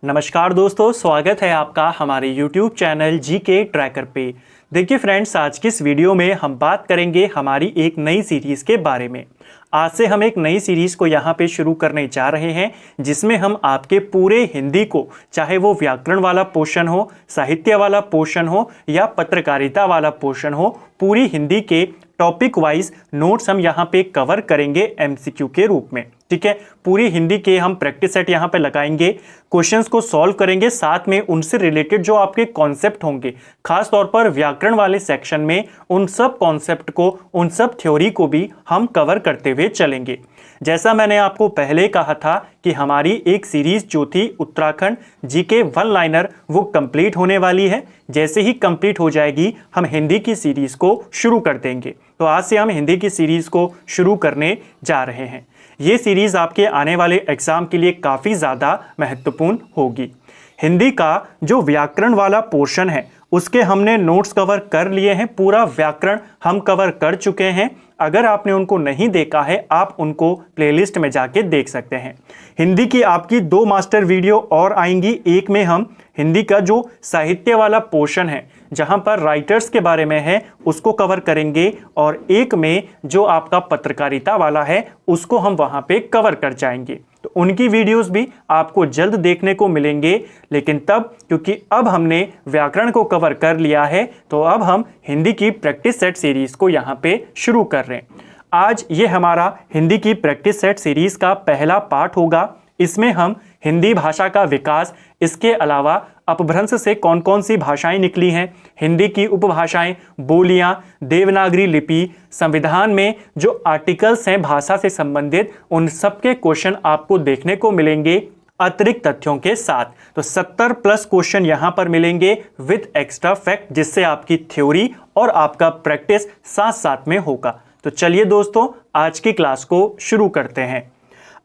नमस्कार दोस्तों, स्वागत है आपका हमारे YouTube चैनल जीके ट्रैकर पे। देखिए फ्रेंड्स, आज की इस वीडियो में हम बात करेंगे हमारी एक नई सीरीज़ के बारे में। आज से हम एक नई सीरीज़ को यहाँ पे शुरू करने जा रहे हैं, जिसमें हम आपके पूरे हिंदी को, चाहे वो व्याकरण वाला पोर्शन हो, साहित्य वाला पोर्शन हो या पत्रकारिता वाला पोर्शन हो, पूरी हिंदी के टॉपिक वाइज नोट्स हम यहाँ पे कवर करेंगे एमसीक्यू के रूप में। ठीक है, पूरी हिंदी के हम प्रैक्टिस सेट यहाँ पे लगाएंगे, क्वेश्चंस को सॉल्व करेंगे, साथ में उनसे रिलेटेड जो आपके कॉन्सेप्ट होंगे, खास तौर पर व्याकरण वाले सेक्शन में उन सब कॉन्सेप्ट को, उन सब थ्योरी को भी हम कवर करते हुए चलेंगे। जैसा मैंने आपको पहले कहा था कि हमारी एक सीरीज जो थी उत्तराखंड जीके वन लाइनर, वो कंप्लीट होने वाली है। जैसे ही कंप्लीट हो जाएगी हम हिंदी की सीरीज को शुरू कर देंगे। तो आज से हम हिंदी की सीरीज को शुरू करने जा रहे हैं। ये सीरीज आपके आने वाले एग्जाम के लिए काफ़ी ज़्यादा महत्वपूर्ण होगी। हिंदी का जो व्याकरण वाला पोर्शन है उसके हमने नोट्स कवर कर लिए हैं, पूरा व्याकरण हम कवर कर चुके हैं। अगर आपने उनको नहीं देखा है, आप उनको प्लेलिस्ट में जाके देख सकते हैं। हिंदी की आपकी 2 मास्टर वीडियो और आएंगी। एक में हम हिंदी का जो साहित्य वाला पोर्शन है, जहां पर राइटर्स के बारे में है, उसको कवर करेंगे, और एक में जो आपका पत्रकारिता वाला है उसको हम वहां पे कवर कर जाएंगे। तो उनकी वीडियोस भी आपको जल्द देखने को मिलेंगे। लेकिन तब, क्योंकि अब हमने व्याकरण को कवर कर लिया है, तो अब हम हिंदी की प्रैक्टिस सेट सीरीज को यहाँ पे शुरू कर रहे हैं। आज ये हमारा हिंदी की प्रैक्टिस सेट सीरीज का पहला पार्ट होगा। इसमें हम हिंदी भाषा का विकास, इसके अलावा अपभ्रंश से कौन कौन सी भाषाएं निकली हैं, हिंदी की उपभाषाएं, बोलियां, देवनागरी लिपि, संविधान में जो आर्टिकल्स हैं भाषा से संबंधित, उन सब के क्वेश्चन आपको देखने को मिलेंगे अतिरिक्त तथ्यों के साथ। तो 70 प्लस क्वेश्चन यहाँ पर मिलेंगे विद एक्स्ट्रा फैक्ट, जिससे आपकी थ्योरी और आपका प्रैक्टिस साथ साथ में होगा। तो चलिए दोस्तों, आज की क्लास को शुरू करते हैं।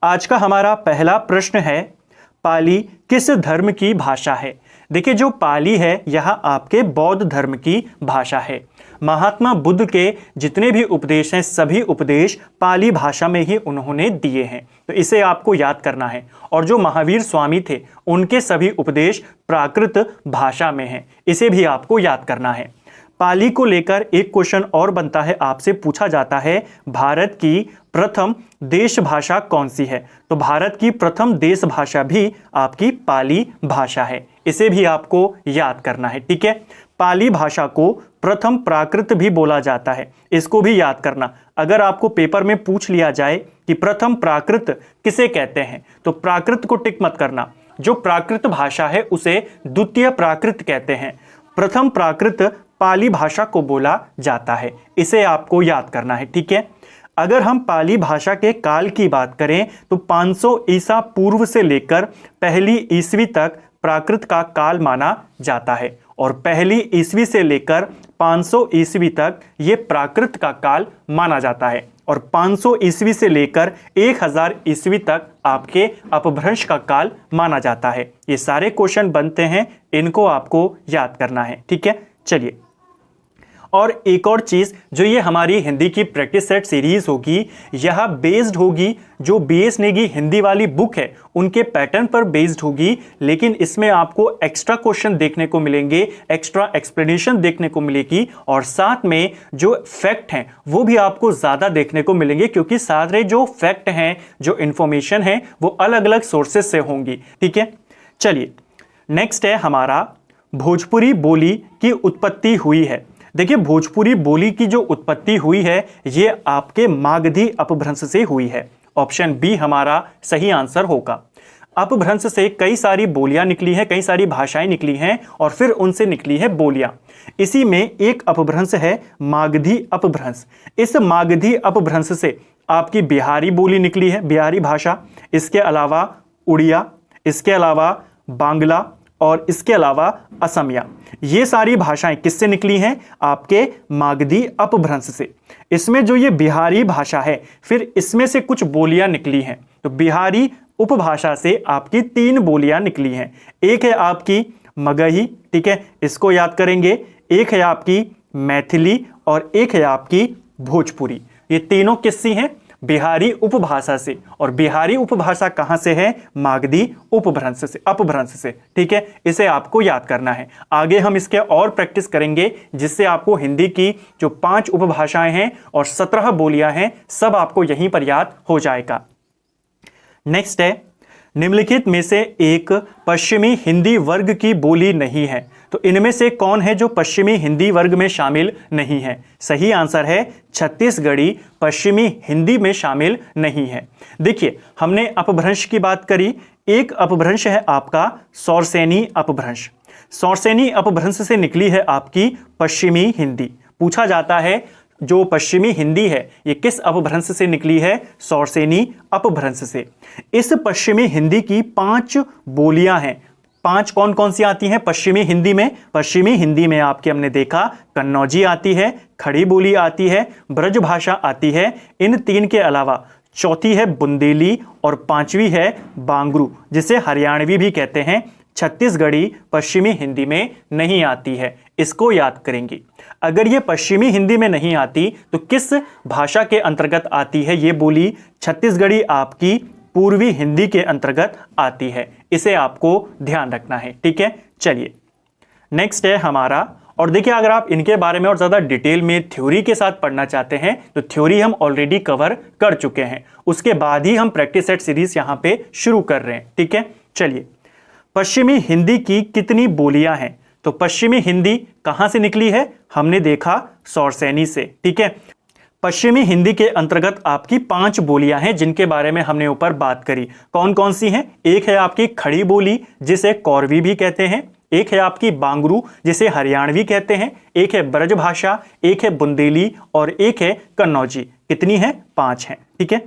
आज का हमारा पहला प्रश्न है, पाली किस धर्म की भाषा है? देखिए, जो पाली है यह आपके बौद्ध धर्म की भाषा है। महात्मा बुद्ध के जितने भी उपदेश हैं, सभी उपदेश पाली भाषा में ही उन्होंने दिए हैं, तो इसे आपको याद करना है। और जो महावीर स्वामी थे, उनके सभी उपदेश प्राकृत भाषा में हैं, इसे भी आपको याद करना है। पाली को लेकर एक क्वेश्चन और बनता है, आपसे पूछा जाता है भारत की प्रथम देश भाषा कौन सी है? तो भारत की प्रथम देश भाषा भी आपकी पाली भाषा है, इसे भी आपको याद करना है। ठीक है, पाली भाषा को प्रथम प्राकृत भी बोला जाता है, इसको भी याद करना। अगर आपको पेपर में पूछ लिया जाए कि प्रथम प्राकृत किसे कहते हैं, तो प्राकृत को टिक मत करना। जो प्राकृत भाषा है उसे द्वितीय प्राकृत कहते हैं। प्रथम प्राकृत पाली भाषा को बोला जाता है, इसे आपको याद करना है। ठीक है, अगर हम पाली भाषा के काल की बात करें तो 500 ईसा पूर्व से लेकर पहली ईस्वी तक प्राकृत का काल माना जाता है, और पहली ईस्वी से लेकर 500 ईस्वी तक ये प्राकृत का काल माना जाता है, और 500 ईस्वी से लेकर 1000 ईस्वी तक आपके अपभ्रंश का काल माना जाता है। ये सारे क्वेश्चन बनते हैं, इनको आपको याद करना है। ठीक है, चलिए। और एक और चीज़, जो ये हमारी हिंदी की प्रैक्टिस सेट सीरीज होगी, यह बेस्ड होगी, जो BS नेगी हिंदी वाली बुक है उनके पैटर्न पर बेस्ड होगी, लेकिन इसमें आपको एक्स्ट्रा क्वेश्चन देखने को मिलेंगे, एक्स्ट्रा एक्सप्लेनेशन देखने को मिलेगी, और साथ में जो फैक्ट हैं वो भी आपको ज़्यादा देखने को मिलेंगे, क्योंकि सारे जो फैक्ट हैं, जो इन्फॉर्मेशन है, वो अलग अलग सोर्सेज से होंगी। ठीक है, चलिए। नेक्स्ट है हमारा, भोजपुरी बोली की उत्पत्ति हुई है। देखिए, भोजपुरी बोली की जो उत्पत्ति हुई है ये आपके मागधी अपभ्रंश से हुई है। ऑप्शन बी हमारा सही आंसर होगा। अपभ्रंश से कई सारी बोलियां निकली हैं, कई सारी भाषाएं निकली हैं, और फिर उनसे निकली है बोलियां। इसी में एक अपभ्रंश है मागधी अपभ्रंश। इस मागधी अपभ्रंश से आपकी बिहारी बोली निकली है, बिहारी भाषा। इसके अलावा उड़िया, इसके अलावा बांग्ला, और इसके अलावा असमिया। ये सारी भाषाएं किससे निकली हैं? आपके मागधी अपभ्रंश से। इसमें जो ये बिहारी भाषा है, फिर इसमें से कुछ बोलियां निकली हैं। तो बिहारी उपभाषा से आपकी 3 बोलियां निकली हैं। एक है आपकी मगही, ठीक है, इसको याद करेंगे। एक है आपकी मैथिली, और एक है आपकी भोजपुरी। ये तीनों किससी हैं? बिहारी उपभाषा से, और बिहारी उपभाषा कहाँ से है? मागधी उपभ्रंश से, अपभ्रंश से। ठीक है, इसे आपको याद करना है। आगे हम इसके और प्रैक्टिस करेंगे जिससे आपको हिंदी की जो 5 उपभाषाएं हैं और 17 बोलियां हैं सब आपको यहीं पर याद हो जाएगा। नेक्स्ट है, निम्नलिखित में से एक पश्चिमी हिंदी वर्ग की बोली नहीं है। तो इनमें से कौन है जो पश्चिमी हिंदी वर्ग में शामिल नहीं है? सही आंसर है छत्तीसगढ़ी पश्चिमी हिंदी में शामिल नहीं है। देखिए, हमने अपभ्रंश की बात करी। एक अपभ्रंश है आपका सौरसेनी अपभ्रंश। सौरसेनी अपभ्रंश से निकली है आपकी पश्चिमी हिंदी। पूछा जाता है जो पश्चिमी हिंदी है ये किस अपभ्रंश से निकली है? सौरसेनी अपभ्रंश से। इस पश्चिमी हिंदी की 5 बोलियां हैं। 5 कौन कौन सी आती हैं पश्चिमी हिंदी में? पश्चिमी हिंदी में आपके हमने देखा कन्नौजी आती है, खड़ी बोली आती है, ब्रज भाषा आती है। इन 3 के अलावा चौथी है बुंदेली और 5वीं है बांगरू, जिसे हरियाणवी भी कहते हैं। छत्तीसगढ़ी पश्चिमी हिंदी में नहीं आती है, इसको याद करेंगे। अगर ये पश्चिमी हिंदी में नहीं आती तो किस भाषा के अंतर्गत आती है ये बोली? छत्तीसगढ़ी आपकी पूर्वी हिंदी के अंतर्गत आती है। इसे आपको ध्यान रखना है। ठीक है, चलिए नेक्स्ट है हमारा। और देखिए, अगर आप इनके बारे में और ज़्यादा डिटेल में थ्योरी के साथ पढ़ना चाहते हैं तो थ्योरी हम ऑलरेडी कवर कर चुके हैं, उसके बाद ही हम प्रैक्टिस सेट सीरीज यहाँ पे शुरू कर रहे हैं। ठीक है, चलिए, पश्चिमी हिंदी की कितनी बोलियां हैं? तो पश्चिमी हिंदी कहां से निकली है? हमने देखा सौरसेनी से। ठीक है, पश्चिमी हिंदी के अंतर्गत आपकी 5 बोलियां हैं जिनके बारे में हमने ऊपर बात करी। कौन कौन सी हैं? एक है आपकी खड़ी बोली जिसे कौरवी भी कहते हैं, एक है आपकी बांगरू जिसे हरियाणवी कहते हैं, एक है ब्रज भाषा, एक है बुंदेली और एक है कन्नौजी। कितनी है? 5 हैं। ठीक है,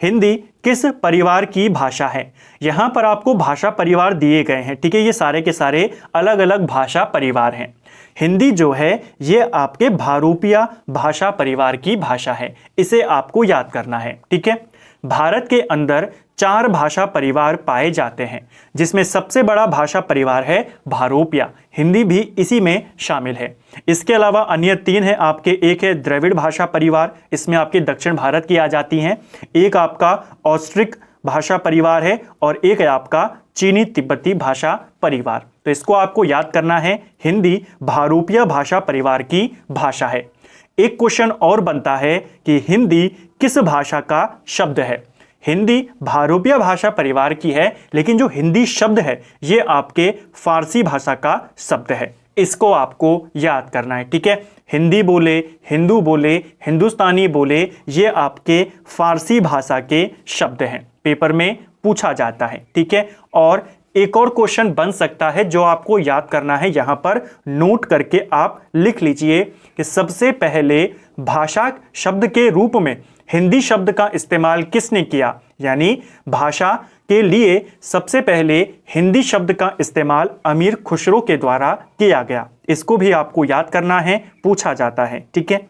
हिंदी किस परिवार की भाषा है? यहां पर आपको भाषा परिवार दिए गए हैं। ठीक है, ये सारे के सारे अलग अलग भाषा परिवार हैं। हिंदी जो है ये आपके भारूपिया भाषा परिवार की भाषा है, इसे आपको याद करना है। ठीक है, भारत के अंदर 4 भाषा परिवार पाए जाते हैं जिसमें सबसे बड़ा भाषा परिवार है भारोपिया। हिंदी भी इसी में शामिल है। इसके अलावा अन्य 3 है आपके। एक है द्रविड़ भाषा परिवार, इसमें आपके दक्षिण भारत की आ जाती हैं। एक आपका ऑस्ट्रिक भाषा परिवार है और एक है आपका चीनी तिब्बती भाषा परिवार। तो इसको आपको याद करना है, हिंदी भारूपिया भाषा परिवार की भाषा है। एक क्वेश्चन और बनता है कि हिंदी किस भाषा का शब्द है? हिंदी भारूपिया भाषा परिवार की है, लेकिन जो हिंदी शब्द है ये आपके फारसी भाषा का शब्द है। इसको आपको याद करना है। ठीक है, हिंदी बोले, हिंदू बोले, हिंदुस्तानी बोले, ये आपके फारसी भाषा के शब्द हैं, पेपर में पूछा जाता है। ठीक है, और एक और क्वेश्चन बन सकता है जो आपको याद करना है, यहां पर नोट करके आप लिख लीजिए कि सबसे पहले भाषा शब्द के रूप में हिंदी शब्द का इस्तेमाल किसने किया? यानी भाषा के लिए सबसे पहले हिंदी शब्द का इस्तेमाल अमीर खुसरो के द्वारा किया गया। इसको भी आपको याद करना है, पूछा जाता है। ठीक है,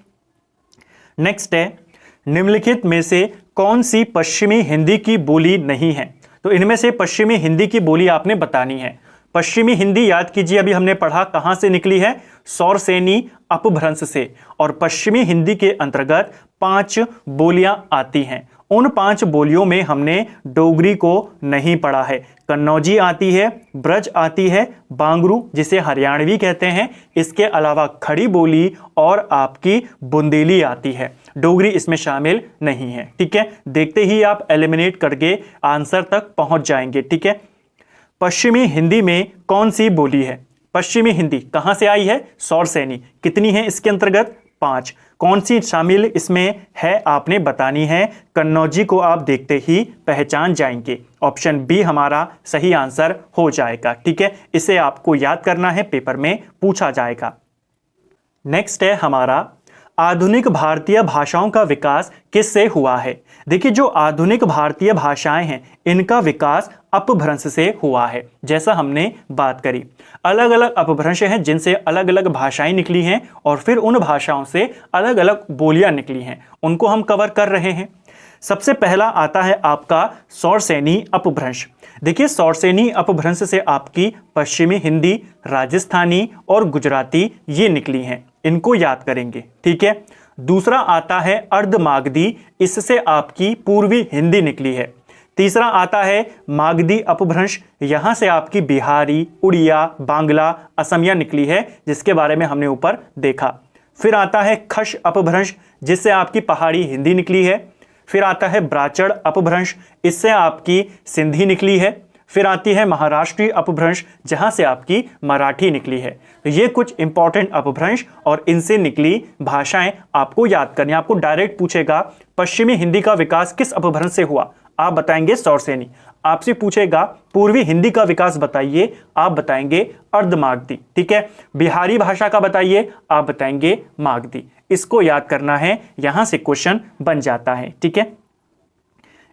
नेक्स्ट है, निम्नलिखित में से कौन सी पश्चिमी हिंदी की बोली नहीं है? तो इनमें से पश्चिमी हिंदी की बोली आपने बतानी है। पश्चिमी हिंदी याद कीजिए, अभी हमने पढ़ा कहां से निकली है? सौरसेनी अपभ्रंश से। और पश्चिमी हिंदी के अंतर्गत 5 बोलियां आती हैं। उन 5 बोलियों में हमने डोगरी को नहीं पढ़ा है। कन्नौजी आती है, ब्रज आती है, बांगरू जिसे हरियाणवी कहते हैं, इसके अलावा खड़ी बोली और आपकी बुंदेली आती है। डोगरी इसमें शामिल नहीं है। ठीक है, देखते ही आप एलिमिनेट करके आंसर तक पहुंच जाएंगे। ठीक है, पश्चिमी हिंदी में कौन सी बोली है? पश्चिमी हिंदी कहां से आई है? सौरसेनी। कितनी है इसके अंतर्गत? 5। कौन सी शामिल इसमें है आपने बतानी है। कन्नौजी को आप देखते ही पहचान जाएंगे। ऑप्शन बी हमारा सही आंसर हो जाएगा। ठीक है, इसे आपको याद करना है, पेपर में पूछा जाएगा। नेक्स्ट है हमारा, आधुनिक भारतीय भाषाओं का विकास किससे हुआ है? देखिए, जो आधुनिक भारतीय भाषाएं हैं इनका विकास अपभ्रंश से हुआ है। जैसा हमने बात करी, अलग अलग अपभ्रंश हैं जिनसे अलग अलग भाषाएं निकली हैं और फिर उन भाषाओं से अलग अलग बोलियां निकली हैं, उनको हम कवर कर रहे हैं। सबसे पहला आता है आपका सौरसेनी अपभ्रंश। देखिए, सौरसेनी अपभ्रंश से आपकी पश्चिमी हिंदी, राजस्थानी और गुजराती ये निकली हैं, इनको याद करेंगे। ठीक है, दूसरा आता है अर्धमागधी, इससे आपकी पूर्वी हिंदी निकली है। तीसरा आता है मागधी अपभ्रंश, यहां से आपकी बिहारी, उड़िया, बांग्ला, असमिया निकली है, जिसके बारे में हमने ऊपर देखा। फिर आता है खश अपभ्रंश, जिससे आपकी पहाड़ी हिंदी निकली है। फिर आता है ब्राचड़ अपभ्रंश, इससे आपकी सिंधी निकली है। फिर आती है महाराष्ट्रीय अपभ्रंश, जहां से आपकी मराठी निकली है। तो ये कुछ इंपॉर्टेंट अपभ्रंश और इनसे निकली भाषाएं आपको याद करनी। आपको डायरेक्ट पूछेगा पश्चिमी हिंदी का विकास किस अपभ्रंश से हुआ, आप बताएंगे सौरसेनी। आपसे पूछेगा पूर्वी हिंदी का विकास बताइए, आप बताएंगे अर्धमागधी। ठीक है, बिहारी भाषा का बताइए, आप बताएंगे मागधी। इसको याद करना है, यहां से क्वेश्चन बन जाता है। ठीक है,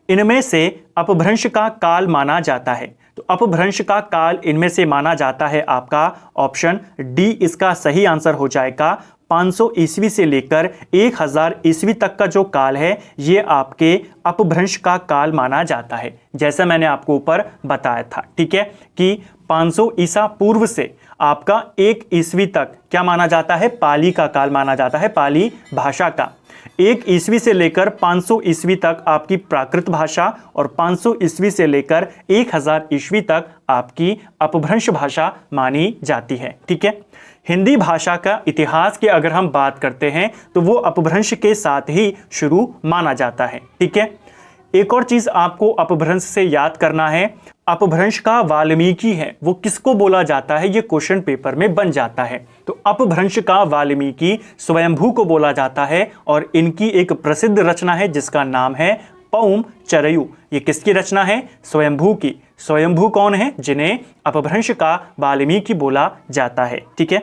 इनमें से अपभ्रंश का काल माना जाता है, तो अपभ्रंश का काल इनमें से माना जाता है आपका ऑप्शन डी इसका सही आंसर हो जाएगा। 500 ईस्वी से लेकर 1000 ईस्वी तक का जो काल है, ये आपके अपभ्रंश का काल माना जाता है, जैसा मैंने आपको ऊपर बताया था। ठीक है, कि 500 ईसा पूर्व से आपका 1 ईस्वी तक क्या माना जाता है, पाली का काल माना जाता है, पाली भाषा का। 1 ईस्वी से लेकर 500 ईस्वी तक आपकी प्राकृत भाषा, और 500 ईस्वी से लेकर 1000 ईस्वी तक आपकी अपभ्रंश भाषा मानी जाती है। ठीक है, हिंदी भाषा का इतिहास की अगर हम बात करते हैं तो वो अपभ्रंश के साथ ही शुरू माना जाता है। ठीक है, एक और चीज आपको अपभ्रंश से याद करना है, अपभ्रंश का वाल्मीकि है वो किसको बोला जाता है, ये क्वेश्चन पेपर में बन जाता है। तो अपभ्रंश का वाल्मीकि स्वयंभू को बोला जाता है, और इनकी एक प्रसिद्ध रचना है जिसका नाम है पौम चरयु। ये किसकी रचना है, स्वयंभू की। स्वयंभू कौन है, जिन्हें अपभ्रंश का वाल्मीकि बोला जाता है। ठीक है,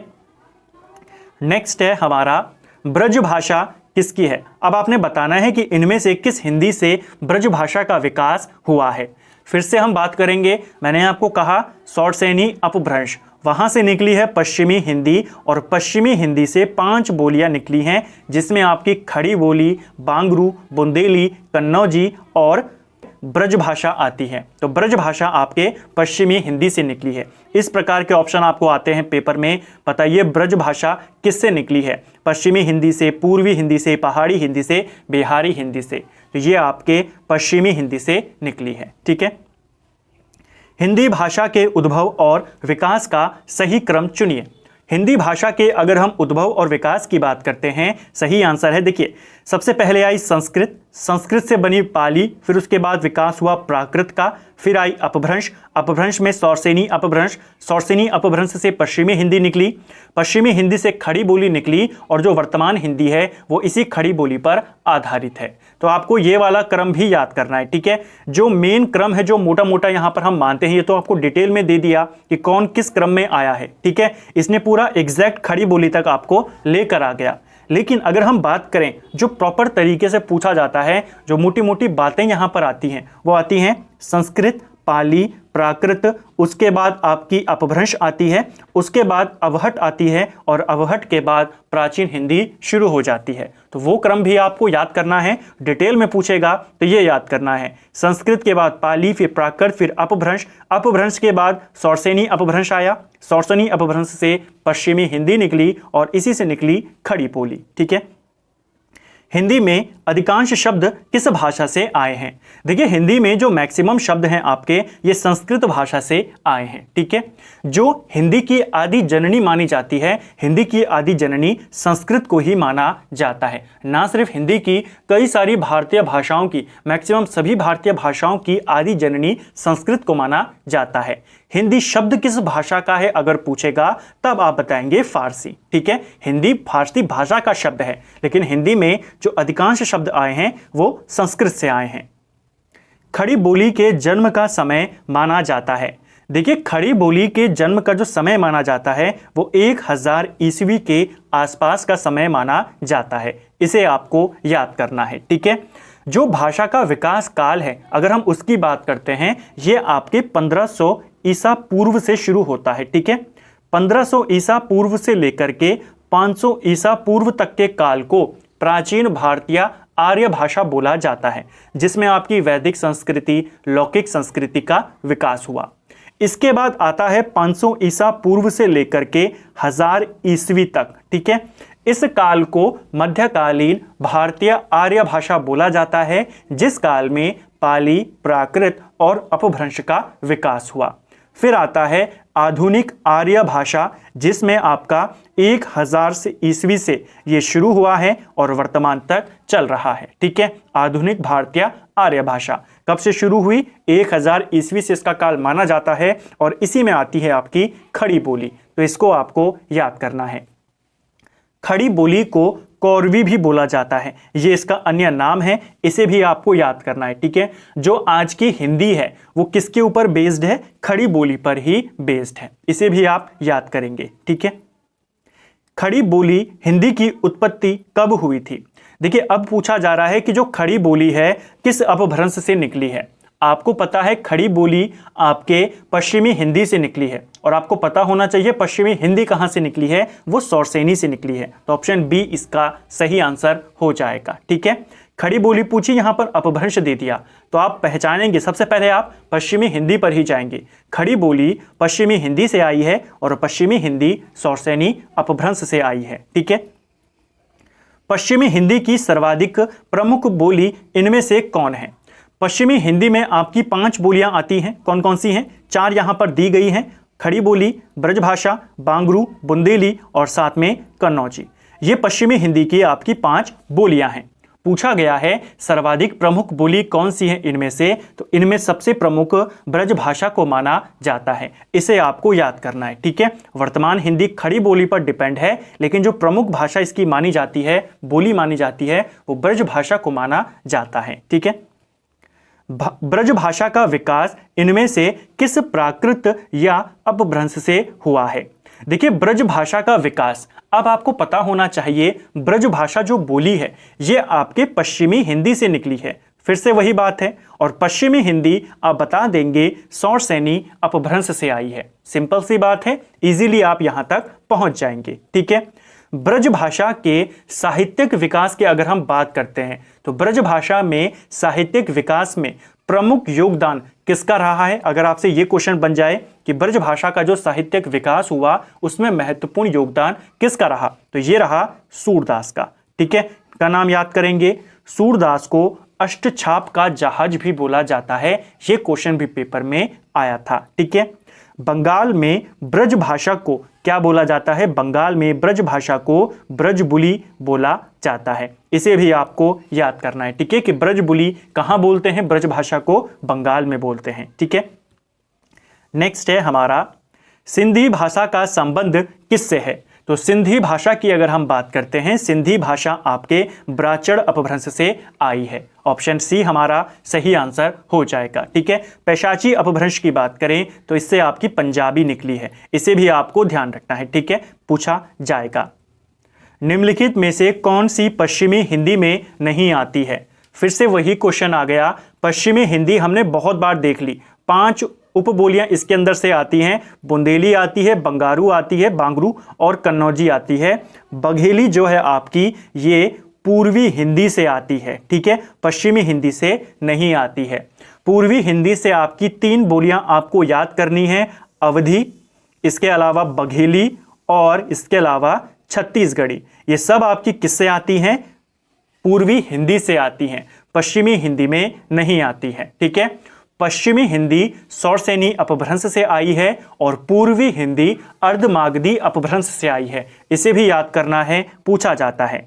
नेक्स्ट है हमारा ब्रज भाषा किसकी है। अब आपने बताना है कि इनमें से किस हिंदी से ब्रज भाषा का विकास हुआ है। फिर से हम बात करेंगे, मैंने आपको कहा सौरसेनी अपभ्रंश, वहां से निकली है पश्चिमी हिंदी, और पश्चिमी हिंदी से 5 बोलियां निकली हैं, जिसमें आपकी खड़ी बोली, बांगरू, बुंदेली, कन्नौजी और ब्रज भाषा आती है। तो ब्रज भाषा आपके पश्चिमी हिंदी से निकली है। इस प्रकार के ऑप्शन आपको आते हैं पेपर में, बताइए ब्रज भाषा किससे निकली है, पश्चिमी हिंदी से, पूर्वी हिंदी से, पहाड़ी हिंदी से, बिहारी हिंदी से। तो ये आपके पश्चिमी हिंदी से निकली है। ठीक है, हिंदी भाषा के उद्भव और विकास का सही क्रम चुनिए। हिंदी भाषा के अगर हम उद्भव और विकास की बात करते हैं, सही आंसर है, देखिए सबसे पहले आई संस्कृत, संस्कृत से बनी पाली, फिर उसके बाद विकास हुआ प्राकृत का, फिर आई अपभ्रंश, अपभ्रंश में सौरसेनी अपभ्रंश, सौरसेनी अपभ्रंश से पश्चिमी हिंदी निकली, पश्चिमी हिंदी से खड़ी बोली निकली, और जो वर्तमान हिंदी है वो इसी खड़ी बोली पर आधारित है। तो आपको ये वाला क्रम भी याद करना है। ठीक है, जो मेन क्रम है, जो मोटा मोटा यहाँ पर हम मानते हैं, ये तो आपको डिटेल में दे दिया कि कौन किस क्रम में आया है। ठीक है, इसने पूरा एग्जैक्ट खड़ी बोली तक आपको लेकर आ गया। लेकिन अगर हम बात करें जो प्रॉपर तरीके से पूछा जाता है, जो मोटी मोटी बातें यहाँ पर आती हैं, वो आती हैं संस्कृत, पाली, प्राकृत, उसके बाद आपकी अपभ्रंश आती है, उसके बाद अवहट आती है, और अवहट के बाद प्राचीन हिंदी शुरू हो जाती है। तो वो क्रम भी आपको याद करना है, डिटेल में पूछेगा तो ये याद करना है, संस्कृत के बाद पाली, फिर प्राकृत, फिर अपभ्रंश, अपभ्रंश के बाद सौरसेनी अपभ्रंश आया, सौरसेनी अपभ्रंश से पश्चिमी हिंदी निकली, और इसी से निकली खड़ी बोली। ठीक है, हिंदी में अधिकांश शब्द किस भाषा से आए हैं। देखिए हिंदी में जो मैक्सिमम शब्द हैं आपके, ये संस्कृत भाषा से आए हैं। ठीक है, जो हिंदी की आदि जननी मानी जाती है, हिंदी की आदि जननी संस्कृत को ही माना जाता है। ना सिर्फ हिंदी की, कई सारी भारतीय भाषाओं की, मैक्सिमम सभी भारतीय भाषाओं की आदि जननी संस्कृत को माना जाता है। हिंदी शब्द किस भाषा का है अगर पूछेगा, तब आप बताएंगे फारसी। ठीक है, हिंदी फारसी भाषा का शब्द है, लेकिन हिंदी में जो अधिकांश शब्द आए हैं वो संस्कृत से आए हैं। खड़ी बोली के जन्म का समय माना जाता है। देखिए खड़ी बोली के जन्म का जो समय माना जाता है वो 1000 ईस्वी के आसपास का समय माना जाता है। इसे आपको याद करना है। ठीक है, जो भाषा का विकास काल है अगर हम उसकी बात करते हैं, ये आपके 1500 ईसा पूर्व से शुरू होता है। ठीक है, 1500 ईसा पूर्व से लेकर के 500 ईसा पूर्व तक के काल को प्राचीन भारतीय आर्य भाषा बोला जाता है, जिसमें आपकी वैदिक संस्कृति, लौकिक संस्कृति का विकास हुआ। इसके बाद आता है 500 ईसा पूर्व से लेकर के 1000 ईस्वी तक। ठीक है, इस काल को मध्यकालीन भारतीय आर्य भाषा बोला जाता है, जिस काल में पाली, प्राकृत और अपभ्रंश का विकास हुआ। फिर आता है आधुनिक आर्य भाषा, जिसमें आपका 1000 से ईस्वी से ये शुरू हुआ है और वर्तमान तक चल रहा है। ठीक है, आधुनिक भारतीय आर्य भाषा कब से शुरू हुई? 1000 ईस्वी से इसका काल माना जाता है और इसी में आती है आपकी खड़ी बोली। तो इसको आपको याद करना है। खड़ी बोली को कौरवी भी बोला जाता है, ये इसका अन्य नाम है, इसे भी आपको याद करना है। ठीक है, जो आज की हिंदी है वो किसके ऊपर बेस्ड है? खड़ी बोली पर ही बेस्ड है, इसे भी आप याद करेंगे। ठीक है, खड़ी बोली हिंदी की उत्पत्ति कब हुई थी? देखिए, अब पूछा जा रहा है कि जो खड़ी बोली है किस अपभ्रंश से निकली है। आपको पता है खड़ी बोली आपके पश्चिमी हिंदी से निकली है और आपको पता होना चाहिए पश्चिमी हिंदी कहाँ से निकली है, वो सौरसेनी से निकली है। तो ऑप्शन बी इसका सही आंसर हो जाएगा। ठीक है, खड़ी बोली पूछी, यहाँ पर अपभ्रंश दे दिया, तो आप पहचानेंगे सबसे पहले आप पश्चिमी हिंदी पर ही जाएंगे। खड़ी बोली पश्चिमी हिंदी से आई है और पश्चिमी हिंदी सौरसेनी अपभ्रंश से आई है। ठीक है, पश्चिमी हिंदी की सर्वाधिक प्रमुख बोली इनमें से कौन है? पश्चिमी हिंदी में आपकी 5 बोलियां आती हैं। कौन कौन सी हैं? 4 यहां पर दी गई हैं। खड़ी बोली, ब्रजभाषा, बांगरू, बुंदेली और साथ में कन्नौजी। ये पश्चिमी हिंदी की आपकी 5 बोलियां हैं। पूछा गया है सर्वाधिक प्रमुख बोली कौन सी है इनमें से, तो इनमें सबसे प्रमुख ब्रजभाषा को माना जाता है, इसे आपको याद करना है। ठीक है, वर्तमान हिंदी खड़ी बोली पर डिपेंड है, लेकिन जो प्रमुख भाषा इसकी मानी जाती है, बोली मानी जाती है, वो ब्रजभाषा को माना जाता है। ठीक है, ब्रजभाषा का विकास इनमें से किस प्राकृत या अपभ्रंश से हुआ है? देखिए, ब्रजभाषा का विकास, अब आपको पता होना चाहिए ब्रजभाषा जो बोली है ये आपके पश्चिमी हिंदी से निकली है। फिर से वही बात है, और पश्चिमी हिंदी आप बता देंगे सौरसेनी अपभ्रंश से आई है। सिंपल सी बात है, इजीली आप यहां तक पहुंच जाएंगे। ठीक है, ब्रजभाषा के साहित्यिक विकास की अगर हम बात करते हैं तो ब्रजभाषा में साहित्यिक विकास में प्रमुख योगदान किसका रहा है? अगर आपसे ये क्वेश्चन बन जाए कि ब्रजभाषा का जो साहित्यिक विकास हुआ उसमें महत्वपूर्ण योगदान किसका रहा, तो ये रहा सूरदास का। ठीक है, का नाम याद करेंगे। सूरदास को अष्टछाप का जहाज भी बोला जाता है, ये क्वेश्चन भी पेपर में आया था। ठीक है, बंगाल में ब्रजभाषा को क्या बोला जाता है? बंगाल में ब्रजभाषा को ब्रजबुली बोला जाता है, इसे भी आपको याद करना है। ठीक है, कि ब्रजबुली कहां बोलते हैं? ब्रजभाषा को बंगाल में बोलते हैं। ठीक है, नेक्स्ट है हमारा सिंधी भाषा का संबंध किससे है? तो सिंधी भाषा की अगर हम बात करते हैं, सिंधी भाषा आपके ब्राचड़ अपभ्रंश से आई है। ऑप्शन सी हमारा सही आंसर हो जाएगा। ठीक है, पैशाची अपभ्रंश की बात करें तो इससे आपकी पंजाबी निकली है, इसे भी आपको ध्यान रखना है। ठीक है, पूछा जाएगा। निम्नलिखित में से कौन सी पश्चिमी हिंदी में नहीं आती है? फिर से वही क्वेश्चन आ गया। पश्चिमी हिंदी हमने बहुत बार देख ली, 5 उपबोलियां इसके अंदर से आती हैं। बुंदेली आती है, बंगारू आती है, बांगरू और कन्नौजी आती है। बघेली जो है आपकी ये पूर्वी हिंदी से आती है। ठीक है, पश्चिमी हिंदी से नहीं आती है। पूर्वी हिंदी से आपकी 3 बोलियां आपको याद करनी है, अवधी, इसके अलावा बघेली और इसके अलावा छत्तीसगढ़ी। ये सब आपकी किससे आती हैं? पूर्वी हिंदी से आती हैं, पश्चिमी हिंदी में नहीं आती है। ठीक है, पश्चिमी हिंदी सौरसेनी अपभ्रंश से आई है और पूर्वी हिंदी अर्धमागधी अपभ्रंश से आई है, इसे भी याद करना है, पूछा जाता है।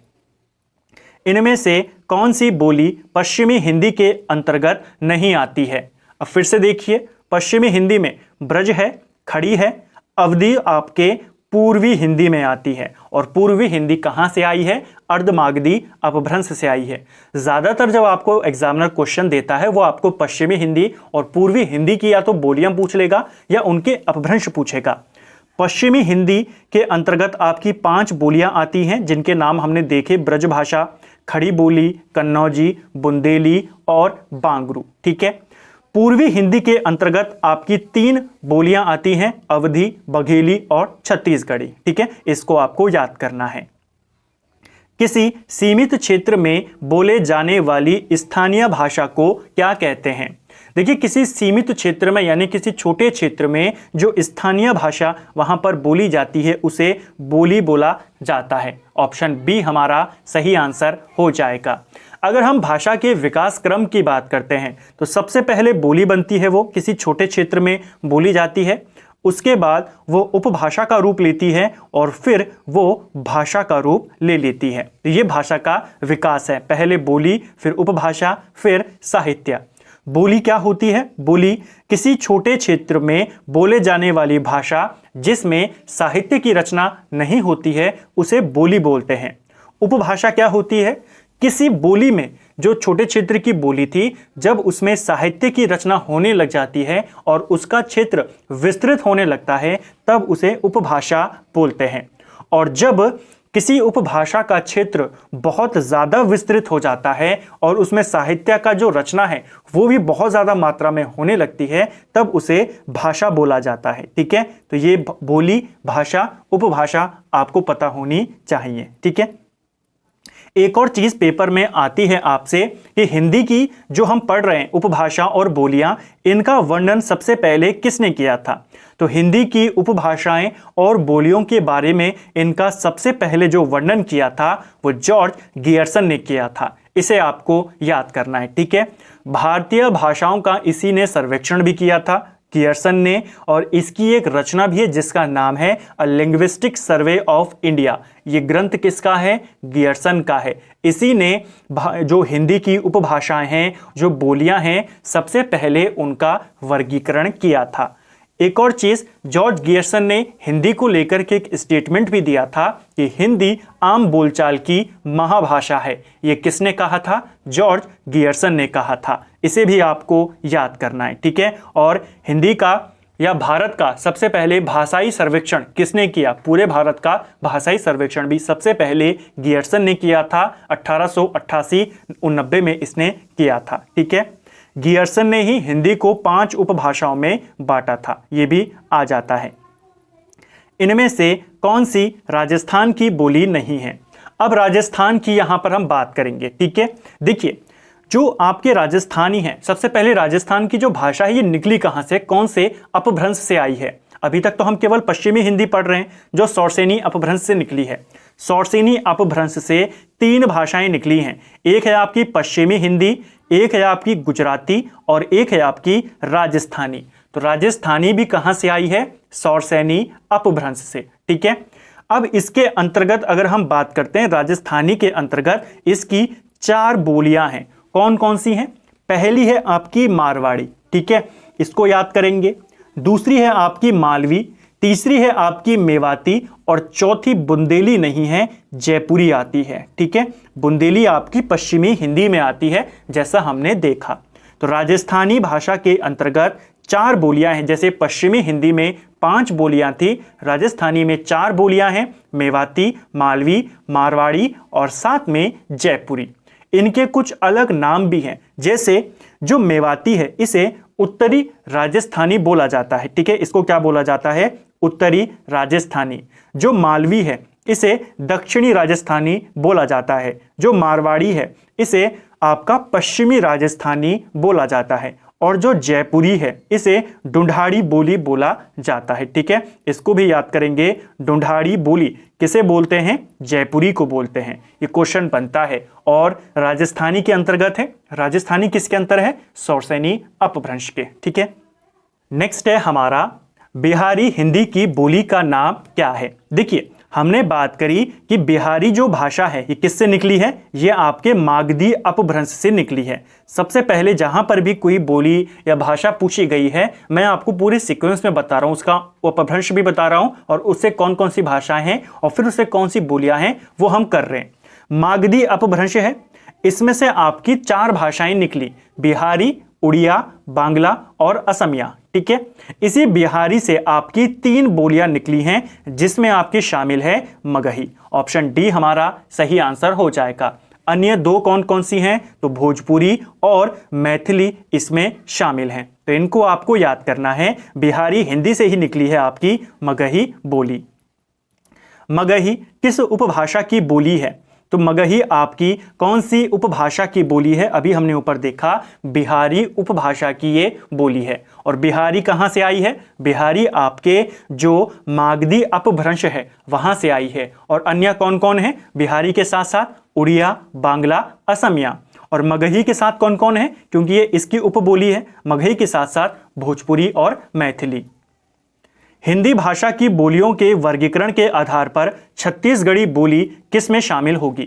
इनमें से कौन सी बोली पश्चिमी हिंदी के अंतर्गत नहीं आती है? अब फिर से देखिए, पश्चिमी हिंदी में ब्रज है, खड़ी है, अवधी आपके पूर्वी हिंदी में आती है और पूर्वी हिंदी कहां से आई है? अर्धमागधी अपभ्रंश से आई है। ज्यादातर जब आपको एग्जामिनर क्वेश्चन देता है वो आपको पश्चिमी हिंदी और पूर्वी हिंदी की या तो बोलियां पूछ लेगा या उनके अपभ्रंश पूछेगा। पश्चिमी हिंदी के अंतर्गत आपकी 5 बोलियां आती हैं, जिनके नाम हमने देखे, ब्रजभाषा, खड़ी बोली, कन्नौजी, बुंदेली और बांगरू। ठीक है, पूर्वी हिंदी के अंतर्गत आपकी 3 बोलियां आती हैं, अवधी, बघेली और छत्तीसगढ़ी। ठीक है, इसको आपको याद करना है। किसी सीमित क्षेत्र में बोले जाने वाली स्थानीय भाषा को क्या कहते हैं? देखिए किसी सीमित क्षेत्र में यानी किसी छोटे क्षेत्र में जो स्थानीय भाषा वहां पर बोली जाती है उसे बोली बोला जाता है। ऑप्शन बी हमारा सही आंसर हो जाएगा। अगर हम भाषा के विकास क्रम की बात करते हैं तो सबसे पहले बोली बनती है, वो किसी छोटे क्षेत्र में बोली जाती है, उसके बाद वो उपभाषा का रूप लेती है और फिर वो भाषा का रूप ले लेती है। तो ये भाषा का विकास है, पहले बोली, फिर उपभाषा, फिर साहित्य। बोली क्या होती है? बोली किसी छोटे क्षेत्र में बोले जाने वाली भाषा जिसमें साहित्य की रचना नहीं होती है उसे बोली बोलते हैं। उपभाषा क्या होती है? किसी बोली में जो छोटे क्षेत्र की बोली थी जब उसमें साहित्य की रचना होने लग जाती है और उसका क्षेत्र विस्तृत होने लगता है तब उसे उपभाषा बोलते हैं। और जब किसी उपभाषा का क्षेत्र बहुत ज़्यादा विस्तृत हो जाता है और उसमें साहित्य का जो रचना है वो भी बहुत ज़्यादा मात्रा में होने लगती है तब उसे भाषा बोला जाता है। ठीक है, तो ये बोली, भाषा, उपभाषा आपको पता होनी चाहिए। ठीक है, एक और चीज पेपर में आती है आपसे कि हिंदी की जो हम पढ़ रहे हैं उपभाषा और बोलियां, इनका वर्णन सबसे पहले किसने किया था? तो हिंदी की उपभाषाएं और बोलियों के बारे में इनका सबसे पहले जो वर्णन किया था वो जॉर्ज गियर्सन ने किया था। इसे आपको याद करना है। ठीक है, भारतीय भाषाओं का इसी ने सर्वेक्षण भी किया था गियर्सन ने, और इसकी एक रचना भी है जिसका नाम है अ लिंग्विस्टिक सर्वे ऑफ इंडिया। ये ग्रंथ किसका है? गियर्सन का है। इसी ने जो हिंदी की उपभाषाएं हैं, जो बोलियां हैं, सबसे पहले उनका वर्गीकरण किया था। एक और चीज, जॉर्ज गियर्सन ने हिंदी को लेकर के एक स्टेटमेंट भी दिया था कि हिंदी आम बोलचाल की महाभाषा है। ये किसने कहा था? जॉर्ज गियर्सन ने कहा था। इसे भी आपको याद करना है। ठीक है, और हिंदी का या भारत का सबसे पहले भाषाई सर्वेक्षण किसने किया? पूरे भारत का भाषाई सर्वेक्षण भी सबसे पहले गियर्सन ने किया था। 1888-89 में इसने किया था। ठीक है, गियर्सन ने ही हिंदी को 5 उपभाषाओं में बांटा था, ये भी आ जाता है। इनमें से कौन सी राजस्थान की बोली नहीं है? अब राजस्थान की यहां पर हम बात करेंगे। ठीक है, देखिए जो आपके राजस्थानी हैं, सबसे पहले राजस्थान की जो भाषा है ये निकली कहां से, कौन से अपभ्रंश से आई है? अभी तक तो हम केवल पश्चिमी हिंदी पढ़ रहे हैं जो सौरसेनी अपभ्रंश से निकली है। सौरसेनी अपभ्रंश से 3 भाषाएं निकली हैं, एक है आपकी पश्चिमी हिंदी, एक है आपकी गुजराती और एक है आपकी राजस्थानी। तो राजस्थानी भी कहां से आई है? सौरसेनी अपभ्रंश से। ठीक है, अब इसके अंतर्गत अगर हम बात करते हैं, राजस्थानी के अंतर्गत इसकी 4 बोलियां हैं। कौन कौन सी हैं? पहली है आपकी मारवाड़ी, ठीक है, इसको याद करेंगे। दूसरी है आपकी मालवी, तीसरी है आपकी मेवाती और चौथी बुंदेली नहीं है, जयपुरी आती है। ठीक है, बुंदेली आपकी पश्चिमी हिंदी में आती है जैसा हमने देखा। तो राजस्थानी भाषा के अंतर्गत 4 बोलियां हैं। जैसे पश्चिमी हिंदी में 5 बोलियां थी, राजस्थानी में 4 बोलियां हैं, मेवाती, मालवी, मारवाड़ी और साथ में जयपुरी। इनके कुछ अलग नाम भी हैं, जैसे जो मेवाती है इसे उत्तरी राजस्थानी बोला जाता है। ठीक है, इसको क्या बोला जाता है? उत्तरी राजस्थानी। जो मालवी है इसे दक्षिणी राजस्थानी बोला जाता है। जो मारवाड़ी है इसे आपका पश्चिमी राजस्थानी बोला जाता है और जो जयपुरी है इसे ढूंढाड़ी बोली बोला जाता है। ठीक है, इसको भी याद करेंगे। ढूंढाड़ी बोली किसे बोलते हैं? जयपुरी को बोलते हैं। ये क्वेश्चन बनता है और राजस्थानी के अंतर्गत है। राजस्थानी किसके अंतर है? सौरसेनी अपभ्रंश के। ठीक है, नेक्स्ट है हमारा बिहारी हिंदी की बोली का नाम क्या है? देखिए हमने बात करी कि बिहारी जो भाषा है ये किससे निकली है? ये आपके मागधी अपभ्रंश से निकली है। सबसे पहले जहां पर भी कोई बोली या भाषा पूछी गई है, मैं आपको पूरे सीक्वेंस में बता रहा हूं, उसका अपभ्रंश भी बता रहा हूं और उससे कौन कौन सी भाषाएं हैं और फिर उससे कौन सी बोलियां हैं वो हम कर रहे हैं। मागधी अपभ्रंश है, इसमें से आपकी 4 भाषाएं निकली, बिहारी, उड़िया, बांग्ला और असमिया। ठीक है, इसी बिहारी से आपकी 3 बोलियां निकली हैं जिसमें आपकी शामिल है मगही। ऑप्शन डी हमारा सही आंसर हो जाएगा। अन्य 2 कौन कौन सी हैं? तो भोजपुरी और मैथिली इसमें शामिल हैं। तो इनको आपको याद करना है। बिहारी हिंदी से ही निकली है आपकी मगही बोली। मगही किस उपभाषा की बोली है? तो मगही आपकी कौन सी उपभाषा की बोली है? अभी हमने ऊपर देखा बिहारी उपभाषा की ये बोली है। और बिहारी कहाँ से आई है? बिहारी आपके जो मागधी अपभ्रंश है वहां से आई है। और अन्य कौन कौन है बिहारी के साथ साथ? उड़िया, बांग्ला, असमिया। और मगही के साथ कौन कौन है? क्योंकि ये इसकी उपबोली है। मगही के साथ साथ भोजपुरी और मैथिली। हिंदी भाषा की बोलियों के वर्गीकरण के आधार पर छत्तीसगढ़ी बोली किस में शामिल होगी?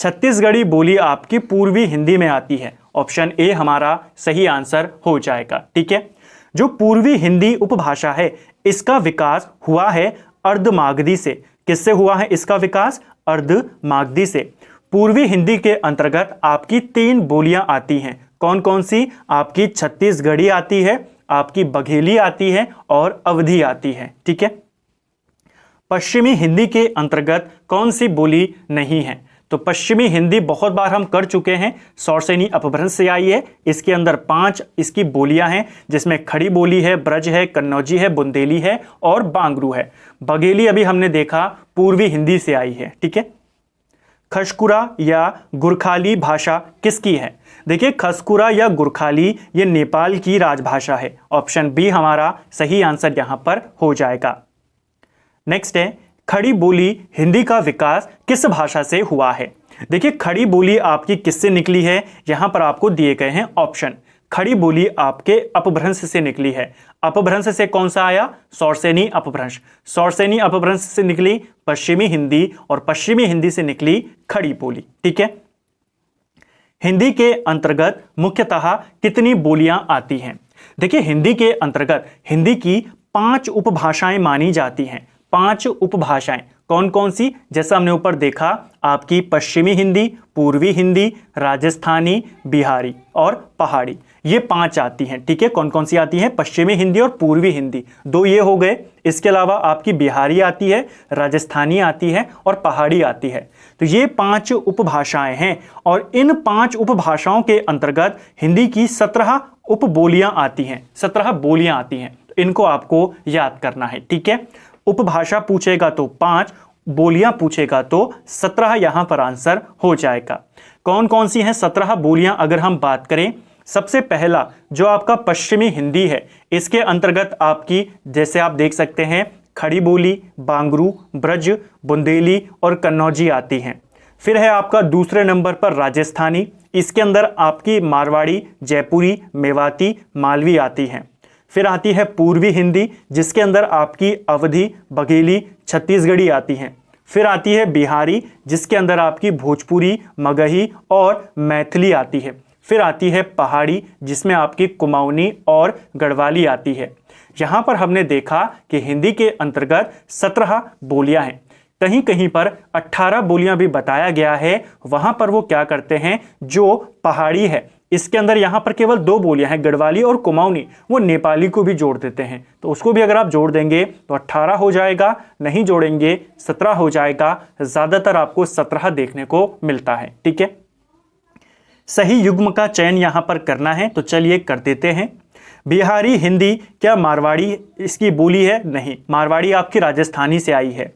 छत्तीसगढ़ी बोली आपकी पूर्वी हिंदी में आती है। ऑप्शन ए हमारा सही आंसर हो जाएगा। ठीक है, जो पूर्वी हिंदी उपभाषा है इसका विकास हुआ है अर्धमागधी से। किससे हुआ है इसका विकास? अर्धमागधी से। पूर्वी हिंदी के अंतर्गत आपकी 3 बोलियां आती हैं। कौन कौन सी? आपकी छत्तीसगढ़ी आती है, आपकी बघेली आती है और अवधी आती है। ठीक है, पश्चिमी हिंदी के अंतर्गत कौन सी बोली नहीं है? तो पश्चिमी हिंदी बहुत बार हम कर चुके हैं, सौरसेनी अपभ्रंश से आई है। इसके अंदर 5 इसकी बोलियां हैं, जिसमें खड़ी बोली है, ब्रज है, कन्नौजी है, बुंदेली है और बांगरू है। बघेली अभी हमने देखा पूर्वी हिंदी से आई है। ठीक है, खसकुरा या गुरखाली भाषा किसकी है? देखिए, खसकुरा या गुरखाली ये नेपाल की राजभाषा है। ऑप्शन बी हमारा सही आंसर यहां पर हो जाएगा। नेक्स्ट है, खड़ी बोली हिंदी का विकास किस भाषा से हुआ है? देखिए, खड़ी बोली आपकी किससे निकली है? यहां पर आपको दिए गए हैं ऑप्शन। खड़ी बोली आपके अपभ्रंश से निकली है। अपभ्रंश से कौन सा आया? सौरसेनी अपभ्रंश। सौरसेनी अपभ्रंश से निकली पश्चिमी हिंदी और पश्चिमी हिंदी से निकली खड़ी बोली। ठीक है, हिंदी के अंतर्गत मुख्यतः कितनी बोलियां आती हैं? देखिए, हिंदी के अंतर्गत हिंदी की 5 उपभाषाएं मानी जाती हैं। 5 उपभाषाएं कौन कौन सी? जैसा हमने ऊपर देखा, आपकी पश्चिमी हिंदी, पूर्वी हिंदी, राजस्थानी, बिहारी और पहाड़ी, ये 5 आती हैं। ठीक है, कौन कौन सी आती हैं? पश्चिमी हिंदी और पूर्वी हिंदी, 2 ये हो गए। इसके अलावा आपकी बिहारी आती है, राजस्थानी आती है और पहाड़ी आती है। तो ये 5 उपभाषाएं हैं और इन 5 उपभाषाओं के अंतर्गत हिंदी की 17 उपबोलियां आती हैं। 17 बोलियां आती हैं, तो इनको आपको याद करना है। ठीक है, उपभाषा पूछेगा तो 5, बोलियां पूछेगा तो 17 यहां पर आंसर हो जाएगा। कौन कौन सी हैं 17 बोलियां? अगर हम बात करें, सबसे पहला जो आपका पश्चिमी हिंदी है, इसके अंतर्गत आपकी जैसे आप देख सकते हैं खड़ी बोली, बांगरू, ब्रज, बुंदेली और कन्नौजी आती हैं। फिर है आपका दूसरे नंबर पर राजस्थानी। इसके अंदर आपकी मारवाड़ी, जयपुरी, मेवाती, मालवी आती हैं। फिर आती है पूर्वी हिंदी, जिसके अंदर आपकी अवधी, बघेली, छत्तीसगढ़ी आती हैं। फिर आती है बिहारी, जिसके अंदर आपकी भोजपुरी, मगही और मैथिली आती है। फिर आती है पहाड़ी, जिसमें आपकी कुमाऊनी और गढ़वाली आती है। यहाँ पर हमने देखा कि हिंदी के अंतर्गत 17 बोलियां हैं। कहीं कहीं पर 18 बोलियां भी बताया गया है। वहां पर वो क्या करते हैं, जो पहाड़ी है इसके अंदर यहाँ पर केवल 2 बोलियां हैं, गढ़वाली और कुमाऊनी, वो नेपाली को भी जोड़ देते हैं। तो उसको भी अगर आप जोड़ देंगे तो 18 हो जाएगा, नहीं जोड़ेंगे 17 हो जाएगा। ज़्यादातर आपको 17 देखने को मिलता है। ठीक है, सही युग्म का चयन यहाँ पर करना है, तो चलिए कर देते हैं। बिहारी हिंदी क्या मारवाड़ी इसकी बोली है? नहीं, मारवाड़ी आपकी राजस्थानी से आई है।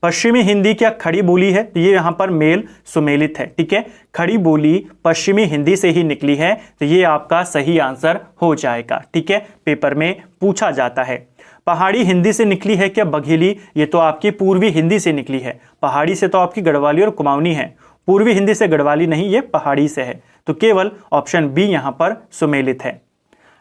पश्चिमी हिंदी क्या खड़ी बोली है? तो ये यहाँ पर मेल सुमेलित है। ठीक है, खड़ी बोली पश्चिमी हिंदी से ही निकली है, तो ये आपका सही आंसर हो जाएगा। ठीक है, पेपर में पूछा जाता है। पहाड़ी हिंदी से निकली है क्या बघेली? ये तो आपकी पूर्वी हिंदी से निकली है। पहाड़ी से तो आपकी गढ़वाली और कुमाऊनी है, पूर्वी हिंदी से गढ़वाली नहीं, ये पहाड़ी से है। तो केवल ऑप्शन बी यहाँ पर सुमेलित है।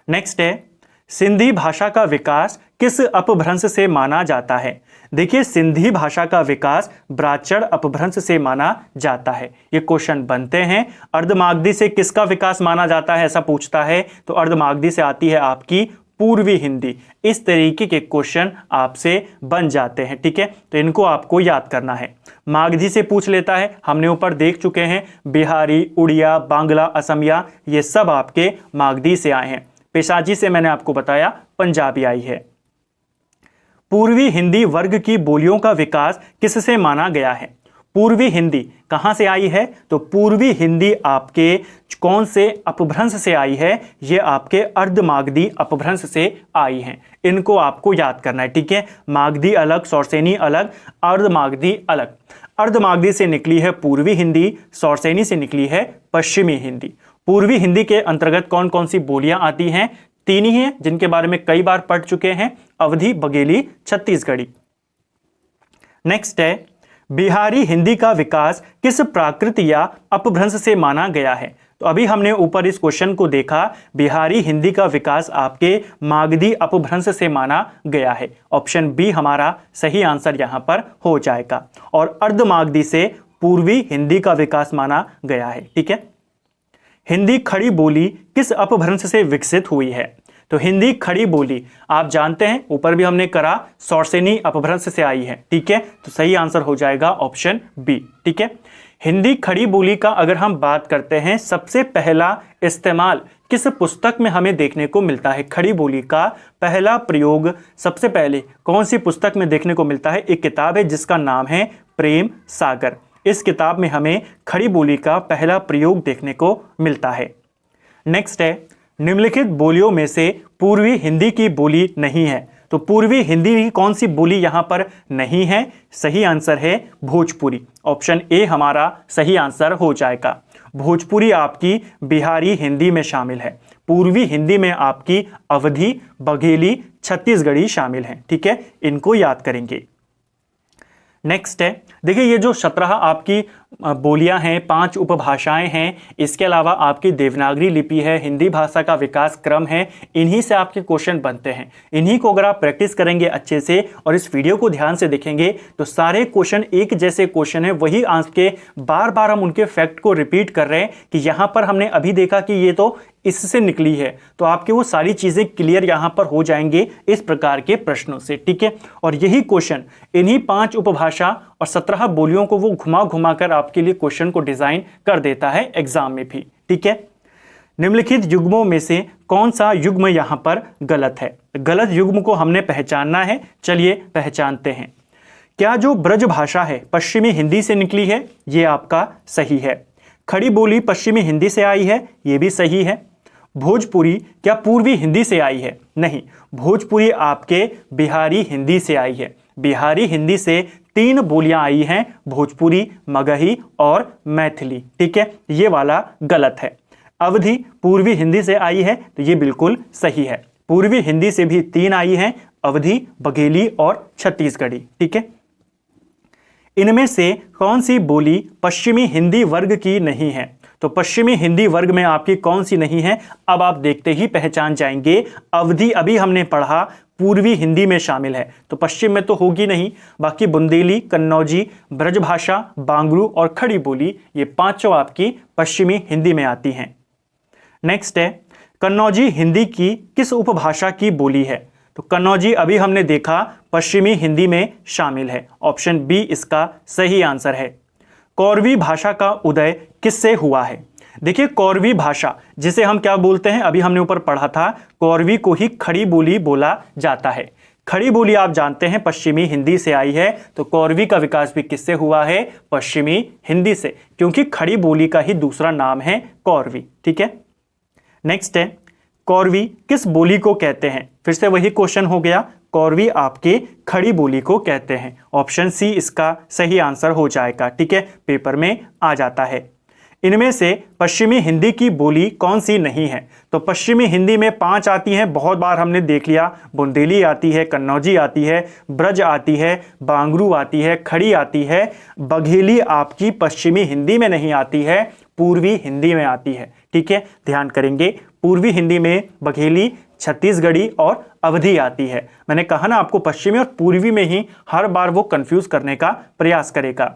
नेक्स्ट है, सिंधी भाषा का विकास किस अपभ्रंश से माना जाता है? देखिए, सिंधी भाषा का विकास ब्राह्मण अपभ्रंश से माना जाता है। ये क्वेश्चन बनते हैं। अर्धमागधी से किसका विकास माना जाता है, ऐसा पूछता है, तो अर्धमागधी से आती है आपकी पूर्वी हिंदी। इस तरीके के क्वेश्चन आपसे बन जाते हैं। ठीक है, तो इनको आपको याद करना है। मागधी से पूछ लेता है, हमने ऊपर देख चुके हैं, बिहारी, उड़िया, बांग्ला, असमिया, ये सब आपके मागधी से आए हैं। पेशाजी से मैंने आपको बताया पंजाबी आई है। पूर्वी हिंदी वर्ग की बोलियों का विकास किससे माना गया है? पूर्वी हिंदी कहां से आई है? तो पूर्वी हिंदी आपके कौन से अपभ्रंश से आई है? ये आपके अर्धमागधी अपभ्रंश से आई हैं। इनको आपको याद करना है। ठीक है, मागधी अलग, सौरसेनी अलग, अर्धमागधी अलग। अर्धमागधी से निकली है पूर्वी हिंदी, सौरसेनी से निकली है पश्चिमी हिंदी। पूर्वी हिंदी के अंतर्गत कौन कौन सी बोलियां आती हैं? तीन ही हैं जिनके बारे में कई बार पढ़ चुके हैं, अवधी, बघेली, छत्तीसगढ़ी। नेक्स्ट है, बिहारी हिंदी का विकास किस प्राकृत या अपभ्रंश से माना गया है? तो अभी हमने ऊपर इस क्वेश्चन को देखा, बिहारी हिंदी का विकास आपके मागधी अपभ्रंश से माना गया है। ऑप्शन बी हमारा सही आंसर यहां पर हो जाएगा। और अर्धमागधी से पूर्वी हिंदी का विकास माना गया है। ठीक है। हिंदी खड़ी बोली किस अपभ्रंश से विकसित हुई है? तो हिंदी खड़ी बोली आप जानते हैं, ऊपर भी हमने करा, सौरसेनी अपभ्रंश से आई है। ठीक है, तो सही आंसर हो जाएगा ऑप्शन बी। ठीक है। हिंदी खड़ी बोली का अगर हम बात करते हैं, सबसे पहला इस्तेमाल किस पुस्तक में हमें देखने को मिलता है? खड़ी बोली का पहला प्रयोग सबसे पहले कौन सी पुस्तक में देखने को मिलता है? एक किताब है जिसका नाम है प्रेम सागर। इस किताब में हमें खड़ी बोली का पहला प्रयोग देखने को मिलता है। नेक्स्ट है, निम्नलिखित बोलियों में से पूर्वी हिंदी की बोली नहीं है। तो पूर्वी हिंदी की कौन सी बोली यहां पर नहीं है? सही आंसर है भोजपुरी। ऑप्शन ए हमारा सही आंसर हो जाएगा। भोजपुरी आपकी बिहारी हिंदी में शामिल है। पूर्वी हिंदी में आपकी अवधी, बघेली, छत्तीसगढ़ी शामिल हैं। ठीक है, इनको याद करेंगे। नेक्स्ट है, देखिए ये जो 17 आपकी बोलियां हैं, 5 उपभाषाएं हैं, इसके अलावा आपकी देवनागरी लिपि है, हिंदी भाषा का विकास क्रम है, इन्हीं से आपके क्वेश्चन बनते हैं। इन्हीं को अगर आप प्रैक्टिस करेंगे अच्छे से और इस वीडियो को ध्यान से देखेंगे तो सारे क्वेश्चन एक जैसे क्वेश्चन है, वही आपके बार बार हम उनके फैक्ट को रिपीट कर रहे हैं कि यहां पर हमने अभी देखा कि ये तो इससे निकली है, तो आपके वो सारी चीजें क्लियर यहां पर हो जाएंगे इस प्रकार के प्रश्नों से। ठीक है, और यही क्वेश्चन इन्हीं 5 उपभाषा और 17 बोलियों को वो घुमा घुमा कर आपके लिए क्वेश्चन को डिजाइन कर देता है एग्जाम में भी। ठीक है। निम्नलिखित युग्मों में से कौन सा युग्म यहां पर गलत है? गलत युग्म को हमने पहचानना है। चलिए पहचानते हैं। क्या जो ब्रज भाषा है पश्चिमी हिंदी से निकली है? ये आपका सही है। खड़ी बोली पश्चिमी हिंदी से आई है? ये भी सही है। भोजपुरी क्या पूर्वी हिंदी से आई है? नहीं, भोजपुरी आपके बिहारी हिंदी से आई है। बिहारी हिंदी से 3 बोलियां आई हैं, भोजपुरी, मगही और मैथिली। ठीक है, ये वाला गलत है। अवधी पूर्वी हिंदी से आई है, तो ये बिल्कुल सही है। पूर्वी हिंदी से भी 3 आई हैं, अवधी, बघेली और छत्तीसगढ़ी। ठीक है। इनमें से कौन सी बोली पश्चिमी हिंदी वर्ग की नहीं है? तो पश्चिमी हिंदी वर्ग में आपकी कौन सी नहीं है? अब आप देखते ही पहचान जाएंगे। अवधी अभी हमने पढ़ा पूर्वी हिंदी में शामिल है, तो पश्चिम में तो होगी नहीं। बाकी बुंदेली, कन्नौजी, ब्रजभाषा, बांगरू और खड़ी बोली, ये 5 आपकी पश्चिमी हिंदी में आती हैं। नेक्स्ट है, कन्नौजी हिंदी की किस उपभाषा की बोली है? तो कन्नौजी अभी हमने देखा पश्चिमी हिंदी में शामिल है। ऑप्शन बी इसका सही आंसर है। कौरवी भाषा का उदय किससे हुआ है? देखिए कौरवी भाषा जिसे हम क्या बोलते हैं, अभी हमने ऊपर पढ़ा था, कौरवी को ही खड़ी बोली बोला जाता है। खड़ी बोली आप जानते हैं पश्चिमी हिंदी से आई है, तो कौरवी का विकास भी किससे हुआ है? पश्चिमी हिंदी से, क्योंकि खड़ी बोली का ही दूसरा नाम है कौरवी। ठीक है। नेक्स्ट है, कौरवी किस बोली को कहते हैं? फिर से वही क्वेश्चन हो गया, कौरवी आपके खड़ी बोली को कहते हैं। ऑप्शन सी इसका सही आंसर हो जाएगा। ठीक है, पेपर में आ जाता है। इनमें से पश्चिमी हिंदी की बोली कौन सी नहीं है? तो पश्चिमी हिंदी में 5 आती हैं, बहुत बार हमने देख लिया। बुंदेली आती है, कन्नौजी आती है, ब्रज आती है, बांगरू आती है, खड़ी आती है। बघेली आपकी पश्चिमी हिंदी में नहीं आती है, पूर्वी हिंदी में आती है। ठीक है, ध्यान करेंगे। पूर्वी हिंदी में बघेली, छत्तीसगढ़ी और अवधी आती है। मैंने कहा ना आपको, पश्चिमी और पूर्वी में ही हर बार वो कंफ्यूज करने का प्रयास करेगा।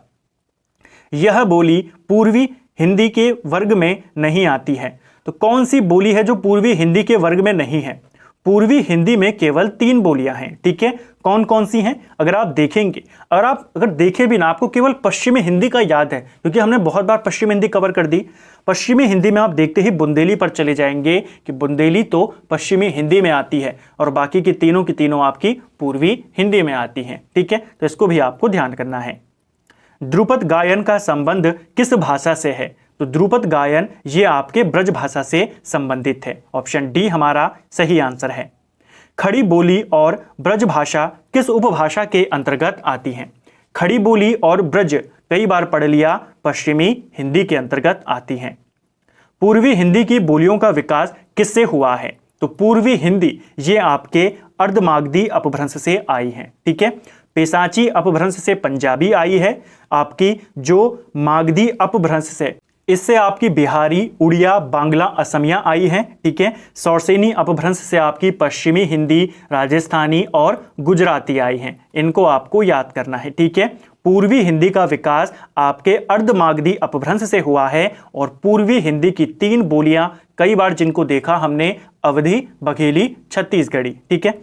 यह बोली पूर्वी हिंदी के वर्ग में नहीं आती है। तो कौन सी बोली है जो पूर्वी हिंदी के वर्ग में नहीं है? पूर्वी हिंदी में केवल 3 बोलियां हैं। ठीक है, कौन कौन सी हैं? अगर आप देखेंगे, अगर देखें भी ना, आपको केवल पश्चिमी हिंदी का याद है, क्योंकि हमने बहुत बार पश्चिमी हिंदी कवर कर दी। पश्चिमी हिंदी में आप देखते ही बुंदेली पर चले जाएंगे कि बुंदेली तो पश्चिमी हिंदी में आती है, और बाकी की तीनों आपकी पूर्वी हिंदी में आती हैं। ठीक है, तो इसको भी आपको ध्यान करना है। ध्रुपद गायन का संबंध किस भाषा से है? तो ध्रुपद गायन ये आपके ब्रज भाषा से संबंधित है। ऑप्शन डी हमारा सही आंसर है। खड़ी बोली और ब्रज भाषा किस उपभाषा के अंतर्गत आती हैं? खड़ी बोली और ब्रज कई बार पढ़ लिया, पश्चिमी हिंदी के अंतर्गत आती हैं। पूर्वी हिंदी की बोलियों का विकास किससे हुआ है? तो पूर्वी हिंदी ये आपके अर्धमागधी अपभ्रंश से आई है। ठीक है, पेशाची अपभ्रंश से पंजाबी आई है, आपकी जो मागधी अपभ्रंश से इससे आपकी बिहारी, उड़िया, बांग्ला, असमिया आई है। ठीक है, सौरसेनी अपभ्रंश से आपकी पश्चिमी हिंदी, राजस्थानी और गुजराती आई हैं। इनको आपको याद करना है। ठीक है, पूर्वी हिंदी का विकास आपके अर्धमागधी अपभ्रंश से हुआ है और पूर्वी हिंदी की 3 बोलियां कई बार जिनको देखा हमने, अवधी, बघेली, छत्तीसगढ़ी। ठीक है,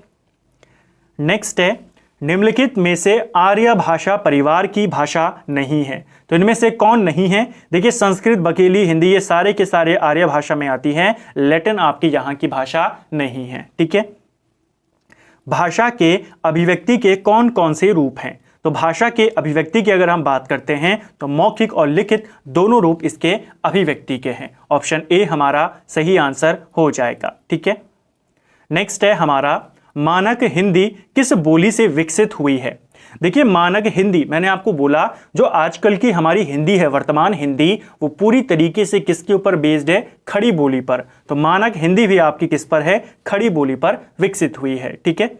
नेक्स्ट है, निम्नलिखित में से आर्य भाषा परिवार की भाषा नहीं है। तो इनमें से कौन नहीं है? देखिए, संस्कृत, बघेली, हिंदी ये सारे के सारे आर्य भाषा में आती हैं, लैटिन आपकी यहां की भाषा नहीं है। ठीक है, भाषा के अभिव्यक्ति के कौन कौन से रूप हैं? तो भाषा के अभिव्यक्ति की अगर हम बात करते हैं तो मौखिक और लिखित दोनों रूप इसके अभिव्यक्ति के हैं। ऑप्शन ए हमारा सही आंसर हो जाएगा। ठीक है, नेक्स्ट है हमारा, मानक हिंदी किस बोली से विकसित हुई है? देखिए, मानक हिंदी मैंने आपको बोला, जो आजकल की हमारी हिंदी है, वर्तमान हिंदी, वो पूरी तरीके से किसके ऊपर बेस्ड है? खड़ी बोली पर। तो मानक हिंदी भी आपकी किस पर है? खड़ी बोली पर विकसित हुई है। ठीक है,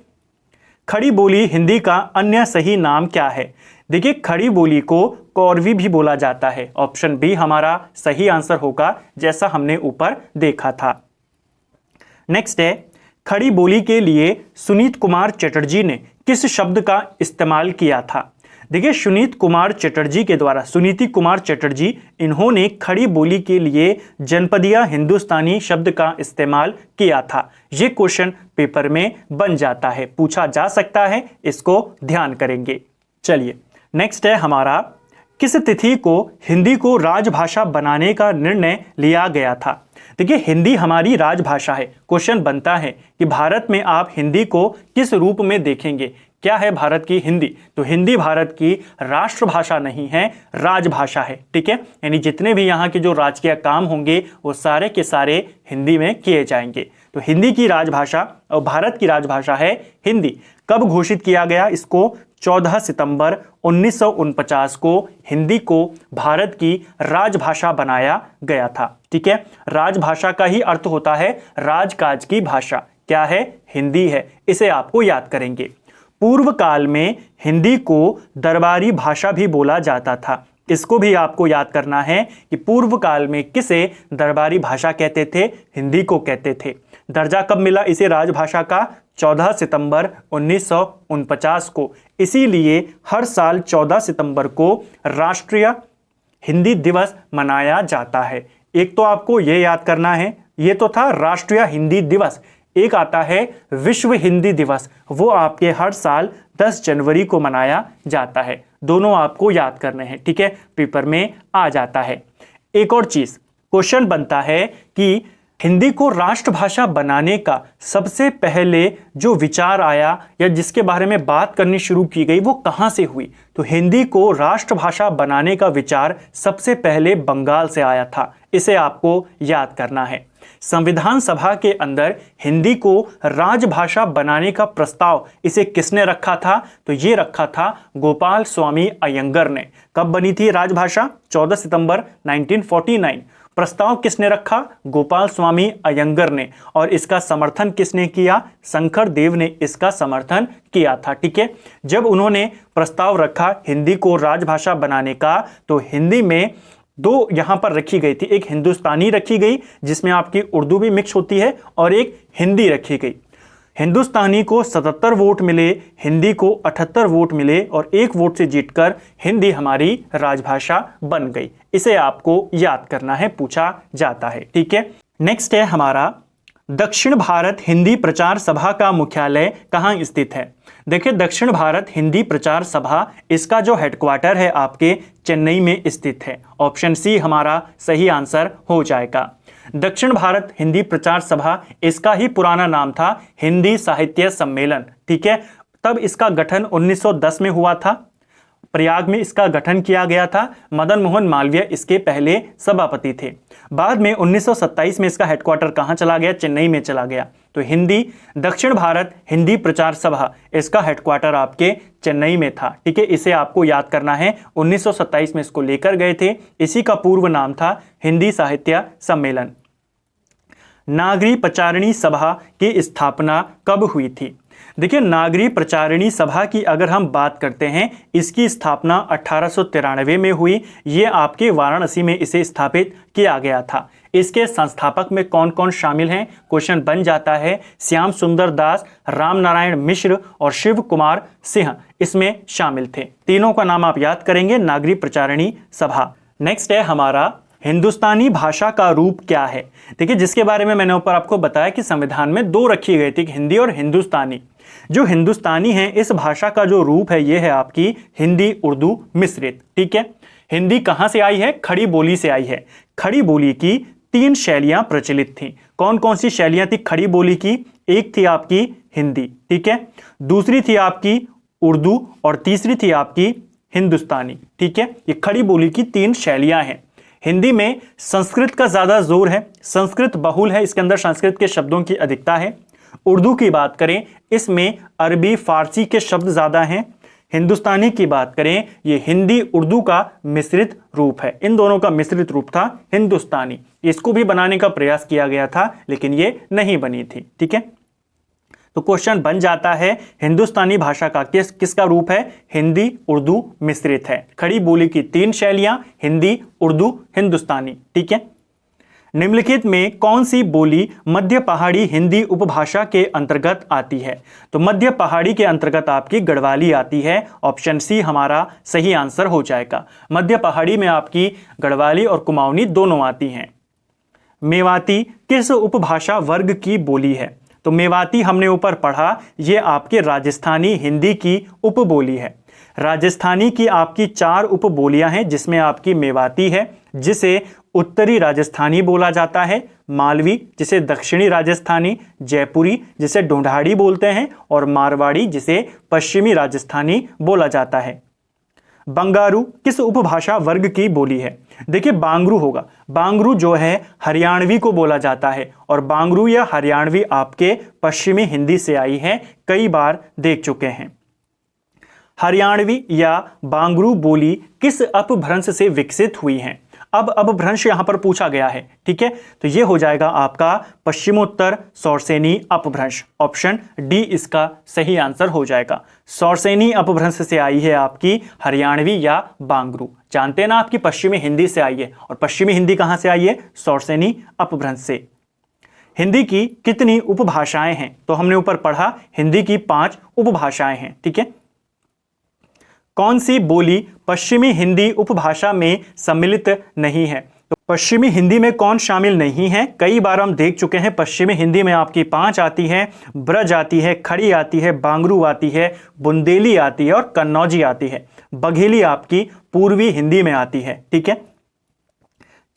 खड़ी बोली हिंदी का अन्य सही नाम क्या है? देखिए, खड़ी बोली को कौरवी भी बोला जाता है। ऑप्शन बी हमारा सही आंसर होगा, जैसा हमने ऊपर देखा था। नेक्स्ट है, खड़ी बोली के लिए सुनीत कुमार चटर्जी ने किस शब्द का इस्तेमाल किया था? देखिए, सुनीत कुमार चटर्जी के द्वारा, सुनीति कुमार चटर्जी, इन्होंने खड़ी बोली के लिए जनपदिया हिंदुस्तानी शब्द का इस्तेमाल किया था। ये क्वेश्चन पेपर में बन जाता है, पूछा जा सकता है, इसको ध्यान करेंगे। चलिए, नेक्स्ट है हमारा, किस तिथि को हिंदी को राजभाषा बनाने का निर्णय लिया गया था? देखिए, हिंदी हमारी राजभाषा है। क्वेश्चन बनता है कि भारत में आप हिंदी को किस रूप में देखेंगे? क्या है भारत की हिंदी? तो हिंदी भारत की राष्ट्रभाषा नहीं है, राजभाषा है। ठीक है, यानी जितने भी यहाँ के जो राजकीय काम होंगे वो सारे के सारे हिंदी में किए जाएंगे। तो हिंदी की राजभाषा और भारत की राजभाषा है हिंदी। कब घोषित किया गया इसको? 14 सितंबर 1949 को हिंदी को भारत की राजभाषा बनाया गया था। ठीक है, राजभाषा का ही अर्थ होता है राजकाज की भाषा। क्या है? हिंदी है। इसे आपको याद करेंगे। पूर्व काल में हिंदी को दरबारी भाषा भी बोला जाता था। इसको भी आपको याद करना है कि पूर्व काल में किसे दरबारी भाषा कहते थे? हिंदी को कहते थे। दर्जा कब मिला इसे राजभाषा का? 14 सितंबर 1949 को। इसीलिए हर साल 14 सितंबर को राष्ट्रीय हिंदी दिवस मनाया जाता है। एक तो आपको यह याद करना है, ये तो था राष्ट्रीय हिंदी दिवस। एक आता है विश्व हिंदी दिवस, वो आपके हर साल 10 जनवरी को मनाया जाता है। दोनों आपको याद करने हैं। ठीक है, पेपर में आ जाता है। एक और चीज क्वेश्चन बनता है कि हिंदी को राष्ट्रभाषा बनाने का सबसे पहले जो विचार आया या जिसके बारे में बात करनी शुरू की गई वो कहां से हुई? तो हिंदी को राष्ट्रभाषा बनाने का विचार सबसे पहले बंगाल से आया था। इसे आपको याद करना है। संविधान सभा के अंदर हिंदी को राजभाषा बनाने का प्रस्ताव इसे किसने रखा था? तो ये रखा था गोपाल स्वामी अयंगर ने। कब बनी थी राजभाषा? 14 सितंबर 1949। प्रस्ताव किसने रखा? गोपाल स्वामी अयंगर ने। और इसका समर्थन किसने किया? शंकर देव ने इसका समर्थन किया था। ठीक है, जब उन्होंने प्रस्ताव रखा हिंदी को राजभाषा बनाने का, तो हिंदी में 2 यहां पर रखी गई थी। एक हिंदुस्तानी रखी गई जिसमें आपकी उर्दू भी मिक्स होती है, और एक हिंदी रखी गई। हिंदुस्तानी को 77 वोट मिले, हिंदी को 78 वोट मिले, और 1 वोट से जीतकर हिंदी हमारी राजभाषा बन गई। इसे आपको याद करना है, पूछा जाता है। ठीक है, नेक्स्ट है हमारा, दक्षिण भारत हिंदी प्रचार सभा का मुख्यालय कहाँ स्थित है? देखिए, दक्षिण भारत हिंदी प्रचार सभा, इसका जो हेडक्वार्टर है आपके चेन्नई में स्थित है। ऑप्शन सी हमारा सही आंसर हो जाएगा। दक्षिण भारत हिंदी प्रचार सभा, इसका ही पुराना नाम था हिंदी साहित्य सम्मेलन। ठीक है, तब इसका गठन 1910 में हुआ था। प्रयाग में इसका गठन किया गया था। मदन मोहन मालवीय इसके पहले सभापति थे। बाद में 1927 में इसका हेडक्वार्टर कहाँ चला गया? चेन्नई में चला गया। तो हिंदी दक्षिण भारत हिंदी प्रचार सभा, इसका हेडक्वार्टर आपके चेन्नई में था। ठीक है, इसे आपको याद करना है। 1927 में इसको लेकर गए थे। इसी का पूर्व नाम था हिंदी साहित्य सम्मेलन। नागरी प्रचारिणी सभा की स्थापना कब हुई थी? देखिए, नागरी प्रचारिणी सभा की अगर हम बात करते हैं, इसकी स्थापना 1893 में हुई। ये आपके वाराणसी में इसे स्थापित किया गया था। इसके संस्थापक में कौन कौन शामिल हैं? क्वेश्चन बन जाता है। श्याम सुंदर दास, राम नारायण मिश्र और शिव कुमार सिंह इसमें शामिल थे। तीनों का नाम आप याद करेंगे, नागरी प्रचारिणी सभा। नेक्स्ट है हमारा हिंदुस्तानी भाषा का रूप क्या है? देखिए, जिसके बारे में मैंने ऊपर आपको बताया कि संविधान में दो रखी गई थी, हिंदी और हिंदुस्तानी। जो हिंदुस्तानी है, इस भाषा का जो रूप है ये है आपकी हिंदी उर्दू मिश्रित। ठीक है, हिंदी कहां से आई है? खड़ी बोली से आई है। खड़ी बोली की 3 शैलियां प्रचलित थी। कौन कौन सी शैलियां थी खड़ी बोली की? एक थी आपकी हिंदी, ठीक है, दूसरी थी आपकी उर्दू और तीसरी थी आपकी हिंदुस्तानी। ठीक है, ये खड़ी बोली की 3 शैलियां हैं। हिंदी में संस्कृत का ज्यादा जोर है, संस्कृत बहुल है, इसके अंदर संस्कृत के शब्दों की अधिकता है। उर्दू की बात करें, इसमें अरबी फारसी के शब्द ज्यादा हैं। हिंदुस्तानी की बात करें, ये हिंदी उर्दू का मिश्रित रूप है। इन दोनों का मिश्रित रूप था हिंदुस्तानी। इसको भी बनाने का प्रयास किया गया था, लेकिन ये नहीं बनी थी। ठीक है, तो क्वेश्चन बन जाता है हिंदुस्तानी भाषा का किसका रूप है? हिंदी उर्दू मिश्रित है। खड़ी बोली की 3 शैलियां, हिंदी उर्दू हिंदुस्तानी। ठीक है, निम्नलिखित में कौन सी बोली मध्य पहाड़ी हिंदी उपभाषा के अंतर्गत आती है? तो मध्य पहाड़ी के अंतर्गत आपकी गढ़वाली आती है। ऑप्शन सी हमारा सही आंसर हो जाएगा। मध्य पहाड़ी में आपकी गढ़वाली और कुमाऊनी दोनों आती हैं। मेवाती किस उपभाषा वर्ग की बोली है? तो मेवाती हमने ऊपर पढ़ा, ये आपके राजस्थानी हिंदी की उपबोली है। राजस्थानी की आपकी 4 उपबोलियां हैं, जिसमें आपकी मेवाती है, जिसे उत्तरी राजस्थानी बोला जाता है, मालवी जिसे दक्षिणी राजस्थानी, जयपुरी जिसे ढूंढाड़ी बोलते हैं, और मारवाड़ी जिसे पश्चिमी राजस्थानी बोला जाता है। बंगारू किस उपभाषा वर्ग की बोली है? देखिए, बांगरू होगा। बांगरू जो है हरियाणवी को बोला जाता है, और बांगरू या हरियाणवी आपके पश्चिमी हिंदी से आई है, कई बार देख चुके हैं। हरियाणवी या बांगरू बोली किस अपभ्रंश से विकसित हुई है? अब अपभ्रंश यहां पर पूछा गया है। ठीक है, तो यह हो जाएगा आपका पश्चिमोत्तर सौरसेनी अपभ्रंश। ऑप्शन डी इसका सही आंसर हो जाएगा। सौरसेनी अपभ्रंश से आई है आपकी हरियाणवी या बांगरू। जानते हैं ना, आपकी पश्चिमी हिंदी से आई है, और पश्चिमी हिंदी कहां से आई है? सौरसेनी अपभ्रंश से। हिंदी की कितनी उपभाषाएं हैं? तो हमने ऊपर पढ़ा हिंदी की 5 उपभाषाएं हैं। ठीक है, कौन सी बोली पश्चिमी हिंदी उपभाषा में सम्मिलित नहीं है? तो पश्चिमी हिंदी में कौन शामिल नहीं है? कई बार हम देख चुके हैं। पश्चिमी हिंदी में आपकी 5 आती है। ब्रज आती है, खड़ी आती है, बांगरू आती है, बुंदेली आती है और कन्नौजी आती है। बघेली आपकी पूर्वी हिंदी में आती है। ठीक है,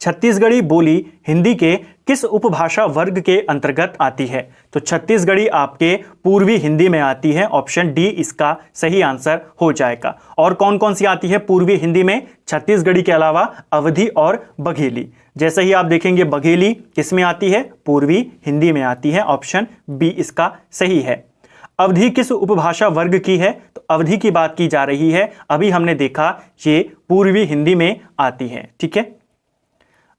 छत्तीसगढ़ी बोली हिंदी के किस उपभाषा वर्ग के अंतर्गत आती है? तो छत्तीसगढ़ी आपके पूर्वी हिंदी में आती है। ऑप्शन डी इसका सही आंसर हो जाएगा। और कौन कौन सी आती है पूर्वी हिंदी में? छत्तीसगढ़ी के अलावा अवधी और बघेली। जैसे ही आप देखेंगे बघेली किस में आती है? पूर्वी हिंदी में आती है। ऑप्शन बी इसका सही है। अवधी किस उपभाषा वर्ग की है? तो अवधी की बात की जा रही है। अभी हमने देखा ये पूर्वी हिंदी में आती है। ठीक है,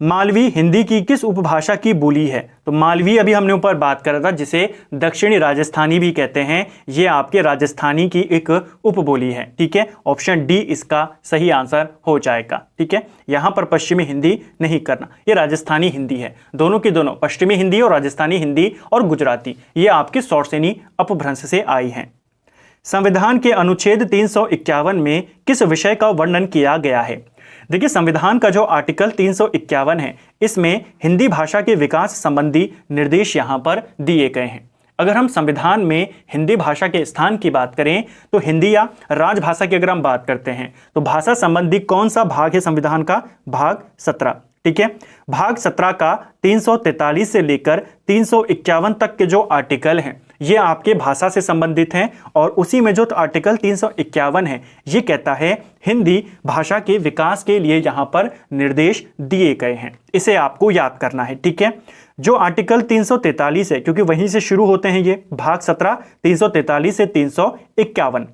मालवी हिंदी की किस उपभाषा की बोली है? तो मालवी अभी हमने ऊपर बात करा था, जिसे दक्षिणी राजस्थानी भी कहते हैं। ये आपके राजस्थानी की एक उपबोली है। ठीक है, ऑप्शन डी इसका सही आंसर हो जाएगा। ठीक है, यहां पर पश्चिमी हिंदी नहीं करना, ये राजस्थानी हिंदी है। दोनों की दोनों, पश्चिमी हिंदी और राजस्थानी हिंदी और गुजराती, ये आपके सौरसेनी अपभ्रंश से आई हैं। संविधान के अनुच्छेद 351 में किस विषय का वर्णन किया गया है? देखिए, संविधान का जो आर्टिकल 351 है, इसमें हिंदी भाषा के विकास संबंधी निर्देश यहां पर दिए गए हैं। अगर हम संविधान में हिंदी भाषा के स्थान की बात करें, तो हिंदी या राजभाषा की अगर हम बात करते हैं, तो भाषा संबंधी कौन सा भाग है संविधान का? भाग 17। ठीक है, भाग 17 का 343 से लेकर 351 तक के जो आर्टिकल हैं, ये आपके भाषा से संबंधित हैं और उसी में जो आर्टिकल 351 है ये कहता है हिंदी भाषा के विकास के लिए यहाँ पर निर्देश दिए गए हैं। इसे आपको याद करना है, ठीक है। जो आर्टिकल 343 है, क्योंकि वहीं से शुरू होते हैं ये भाग 17 343 से 351।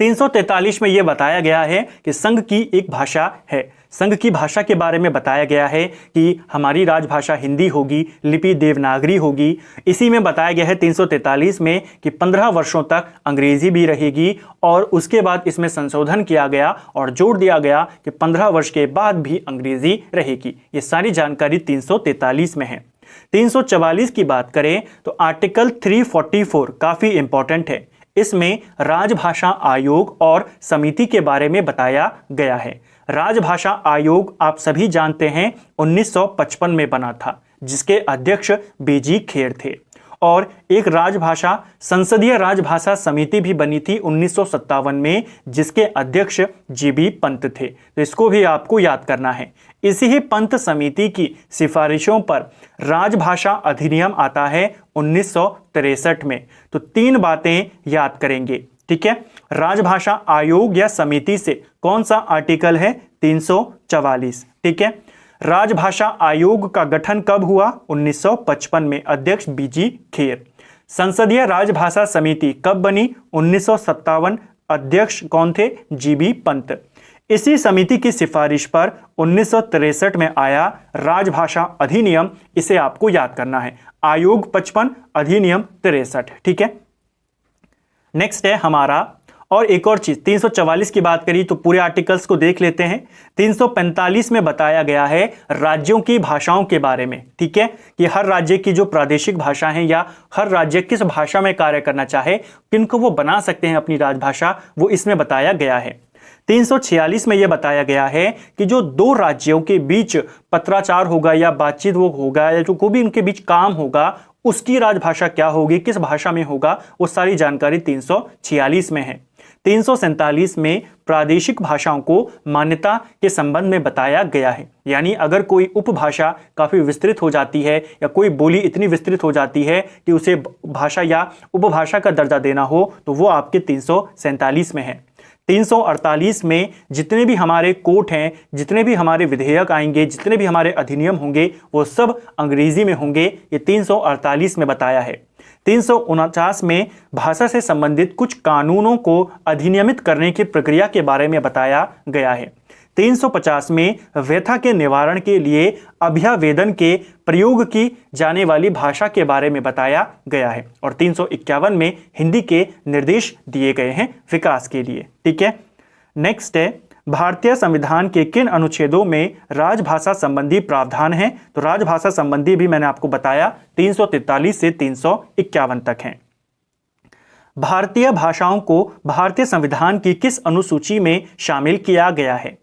343 में यह बताया गया है कि संघ की एक भाषा है। संघ की भाषा के बारे में बताया गया है कि हमारी राजभाषा हिंदी होगी, लिपि देवनागरी होगी। इसी में बताया गया है 343 में कि 15 वर्षों तक अंग्रेजी भी रहेगी और उसके बाद इसमें संशोधन किया गया और जोड़ दिया गया कि 15 वर्ष के बाद भी अंग्रेजी रहेगी। ये सारी जानकारी 343 में है। 344 की बात करें तो आर्टिकल 344 काफ़ी इंपॉर्टेंट है। इसमें राजभाषा आयोग और समिति के बारे में बताया गया है। राजभाषा आयोग आप सभी जानते हैं 1955 में बना था, जिसके अध्यक्ष बीजी खेर थे। और एक राजभाषा संसदीय राजभाषा समिति भी बनी थी 1957 में, जिसके अध्यक्ष जीबी पंत थे। तो इसको भी आपको याद करना है। इसी ही पंत समिति की सिफारिशों पर राजभाषा अधिनियम आता है 1963 में। तो 3 बातें याद करेंगे, ठीक है। राजभाषा आयोग या समिति से कौन सा आर्टिकल है? 344, ठीक है। राजभाषा आयोग का गठन कब हुआ? 1955 में, अध्यक्ष बीजी खेर। संसदीय राजभाषा समिति कब बनी? 1957, अध्यक्ष कौन थे? जीबी पंत। इसी समिति की सिफारिश पर 1963 में आया राजभाषा अधिनियम। इसे आपको याद करना है। आयोग 55, अधिनियम 63, ठीक है। नेक्स्ट है हमारा, और एक और चीज 344 की बात करी तो पूरे आर्टिकल्स को देख लेते हैं। 345 में बताया गया है राज्यों की भाषाओं के बारे में, ठीक है, कि हर राज्य की जो प्रादेशिक भाषा है या हर राज्य किस भाषा में कार्य करना चाहे, किनको वो बना सकते हैं अपनी राजभाषा, वो इसमें बताया गया है। 346 में यह बताया गया है कि जो 2 राज्यों के बीच पत्राचार होगा या बातचीत वो होगा या जो कोई भी उनके बीच काम होगा, उसकी राजभाषा क्या होगी, किस भाषा में होगा, वो सारी जानकारी 346 में है। 347 में प्रादेशिक भाषाओं को मान्यता के संबंध में बताया गया है। यानी अगर कोई उपभाषा काफ़ी विस्तृत हो जाती है या कोई बोली इतनी विस्तृत हो जाती है कि उसे भाषा या उपभाषा का दर्जा देना हो, तो वो आपके 347 में है। 348 में जितने भी हमारे कोर्ट हैं, जितने भी हमारे विधेयक आएंगे, जितने भी हमारे अधिनियम होंगे, वो सब अंग्रेजी में होंगे। ये 348 में बताया है। 349 में भाषा से संबंधित कुछ कानूनों को अधिनियमित करने की प्रक्रिया के बारे में बताया गया है। 350 में व्यथा के निवारण के लिए अभ्यावेदन के प्रयोग की जाने वाली भाषा के बारे में बताया गया है। और 351 में हिंदी के निर्देश दिए गए हैं विकास के लिए, ठीक है। नेक्स्ट है भारतीय संविधान के किन अनुच्छेदों में राजभाषा संबंधी प्रावधान हैं? तो राजभाषा संबंधी भी मैंने आपको बताया 343 से 351 तक हैं। भारतीय भाषाओं को भारतीय संविधान की किस अनुसूची में शामिल किया गया है?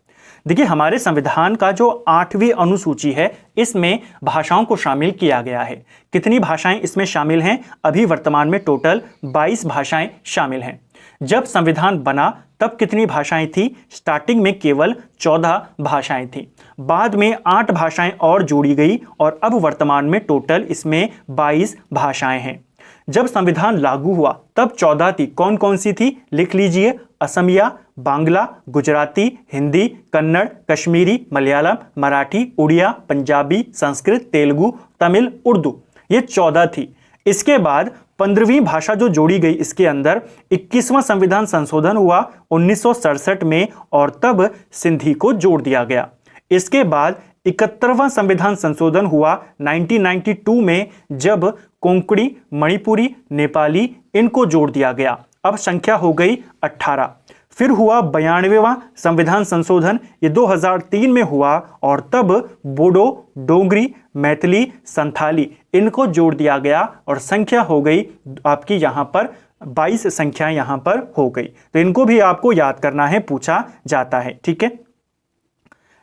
देखिए, हमारे संविधान का जो 8वीं अनुसूची है, इसमें भाषाओं को शामिल किया गया है। कितनी भाषाएं इसमें शामिल हैं? अभी वर्तमान में टोटल 22 भाषाएं शामिल हैं। जब संविधान बना तब कितनी भाषाएं थी? स्टार्टिंग में केवल 14 भाषाएं थी, बाद में 8 भाषाएं और जोड़ी गई और अब वर्तमान में टोटल इसमें 22 भाषाएं हैं। जब संविधान लागू हुआ तब 14 थी। कौन कौन सी थी? लिख लीजिए। असमिया, बांग्ला, गुजराती, हिंदी, कन्नड़, कश्मीरी, मलयालम, मराठी, उड़िया, पंजाबी, संस्कृत, तेलुगु, तमिल, उर्दू, ये 14 थी। इसके बाद 15वीं भाषा जो जोड़ी गई, इसके अंदर 21वां संविधान संशोधन हुआ 1967 में और तब सिंधी को जोड़ दिया गया। इसके बाद 71वां संविधान संशोधन हुआ 1992 में, जब कोंकणी, मणिपुरी, नेपाली इनको जोड़ दिया गया। अब संख्या हो गई 18। फिर हुआ 92वां संविधान संशोधन, ये 2003 में हुआ और तब बोडो, डोगरी, मैथिली, संथाली इनको जोड़ दिया गया और संख्या हो गई आपकी यहाँ पर 22 संख्या यहाँ पर हो गई। तो इनको भी आपको याद करना है, पूछा जाता है, ठीक है।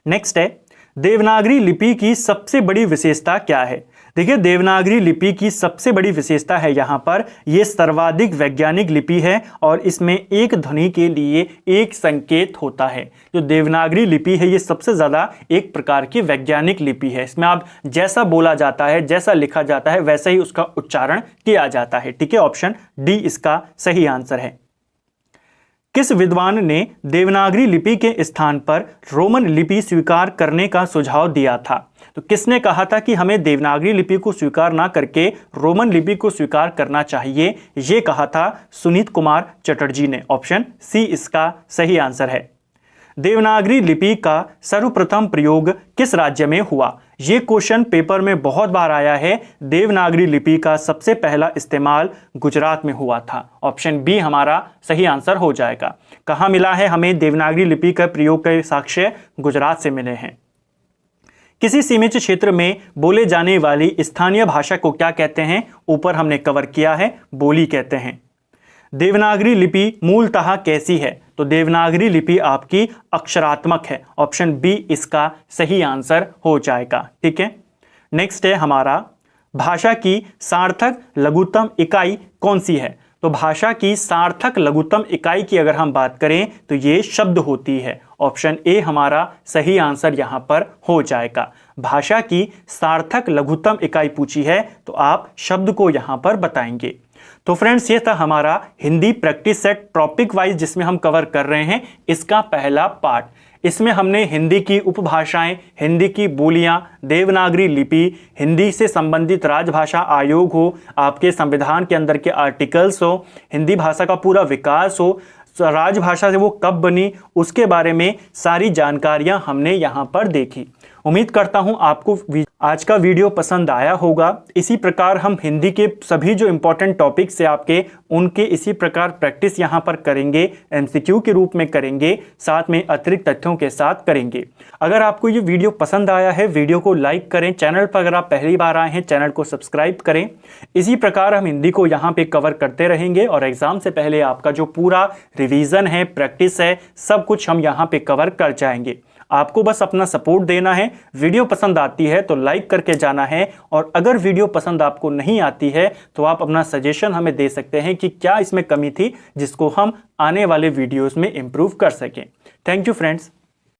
नेक्स्ट है देवनागरी लिपि की सबसे बड़ी विशेषता क्या है? देखिए, देवनागरी लिपि की सबसे बड़ी विशेषता है यहाँ पर ये सर्वाधिक वैज्ञानिक लिपि है और इसमें एक ध्वनि के लिए एक संकेत होता है। जो देवनागरी लिपि है ये सबसे ज़्यादा एक प्रकार की वैज्ञानिक लिपि है। इसमें आप जैसा बोला जाता है, जैसा लिखा जाता है, वैसे ही उसका उच्चारण किया जाता है। ठीक है, ऑप्शन डी इसका सही आंसर है। किस विद्वान ने देवनागरी लिपि के स्थान पर रोमन लिपि स्वीकार करने का सुझाव दिया था? तो किसने कहा था कि हमें देवनागरी लिपि को स्वीकार ना करके रोमन लिपि को स्वीकार करना चाहिए? ये कहा था सुनीत कुमार चटर्जी ने। ऑप्शन सी इसका सही आंसर है। देवनागरी लिपि का सर्वप्रथम प्रयोग किस राज्य में हुआ? ये क्वेश्चन पेपर में बहुत बार आया है। देवनागरी लिपि का सबसे पहला इस्तेमाल गुजरात में हुआ था। ऑप्शन बी हमारा सही आंसर हो जाएगा। कहाँ मिला है हमें देवनागरी लिपि का प्रयोग के साक्ष्य? गुजरात से मिले हैं। किसी सीमित क्षेत्र में बोले जाने वाली स्थानीय भाषा को क्या कहते हैं? ऊपर हमने कवर किया है, बोली कहते हैं। देवनागरी लिपि मूलतः कैसी है? तो देवनागरी लिपि आपकी अक्षरात्मक है। ऑप्शन बी इसका सही आंसर हो जाएगा। ठीक है, नेक्स्ट है हमारा, भाषा की सार्थक लघुत्तम इकाई कौन सी है? तो भाषा की सार्थक लघुत्तम इकाई की अगर हम बात करें तो ये शब्द होती है। ऑप्शन ए हमारा सही आंसर यहां पर हो जाएगा। भाषा की सार्थक लघुत्तम इकाई पूछी है तो आप शब्द को यहां पर बताएंगे। तो फ्रेंड्स, ये था हमारा Hindi practice set topic wise जिसमें हम कवर कर रहे हैं इसका पहला पार्ट। इसमें हमने हिंदी की उपभाषाएं, हिंदी की बोलियां, देवनागरी लिपि, हिंदी से संबंधित राजभाषा आयोग हो, आपके संविधान के अंदर के आर्टिकल्स हो, हिंदी भाषा का पूरा विकास हो, राजभाषा से वो कब बनी, उसके बारे में सारी जानकारियां हमने यहाँ पर देखी। उम्मीद करता हूं आपको आज का वीडियो पसंद आया होगा। इसी प्रकार हम हिंदी के सभी जो इंपॉर्टेंट टॉपिक्स है आपके, उनके इसी प्रकार प्रैक्टिस यहाँ पर करेंगे, एमसीक्यू के रूप में करेंगे, साथ में अतिरिक्त तथ्यों के साथ करेंगे। अगर आपको ये वीडियो पसंद आया है, वीडियो को लाइक करें। चैनल पर अगर आप पहली बार आए हैं, चैनल को सब्सक्राइब करें। इसी प्रकार हम हिंदी को यहाँ पे कवर करते रहेंगे और एग्जाम से पहले आपका जो पूरा रिवीजन है, प्रैक्टिस है, सब कुछ हम यहाँ पे कवर कर जाएंगे। आपको बस अपना सपोर्ट देना है। वीडियो पसंद आती है तो लाइक करके जाना है, और अगर वीडियो पसंद आपको नहीं आती है तो आप अपना सजेशन हमें दे सकते हैं कि क्या इसमें कमी थी जिसको हम आने वाले वीडियोस में इंप्रूव कर सकें। Thank you friends.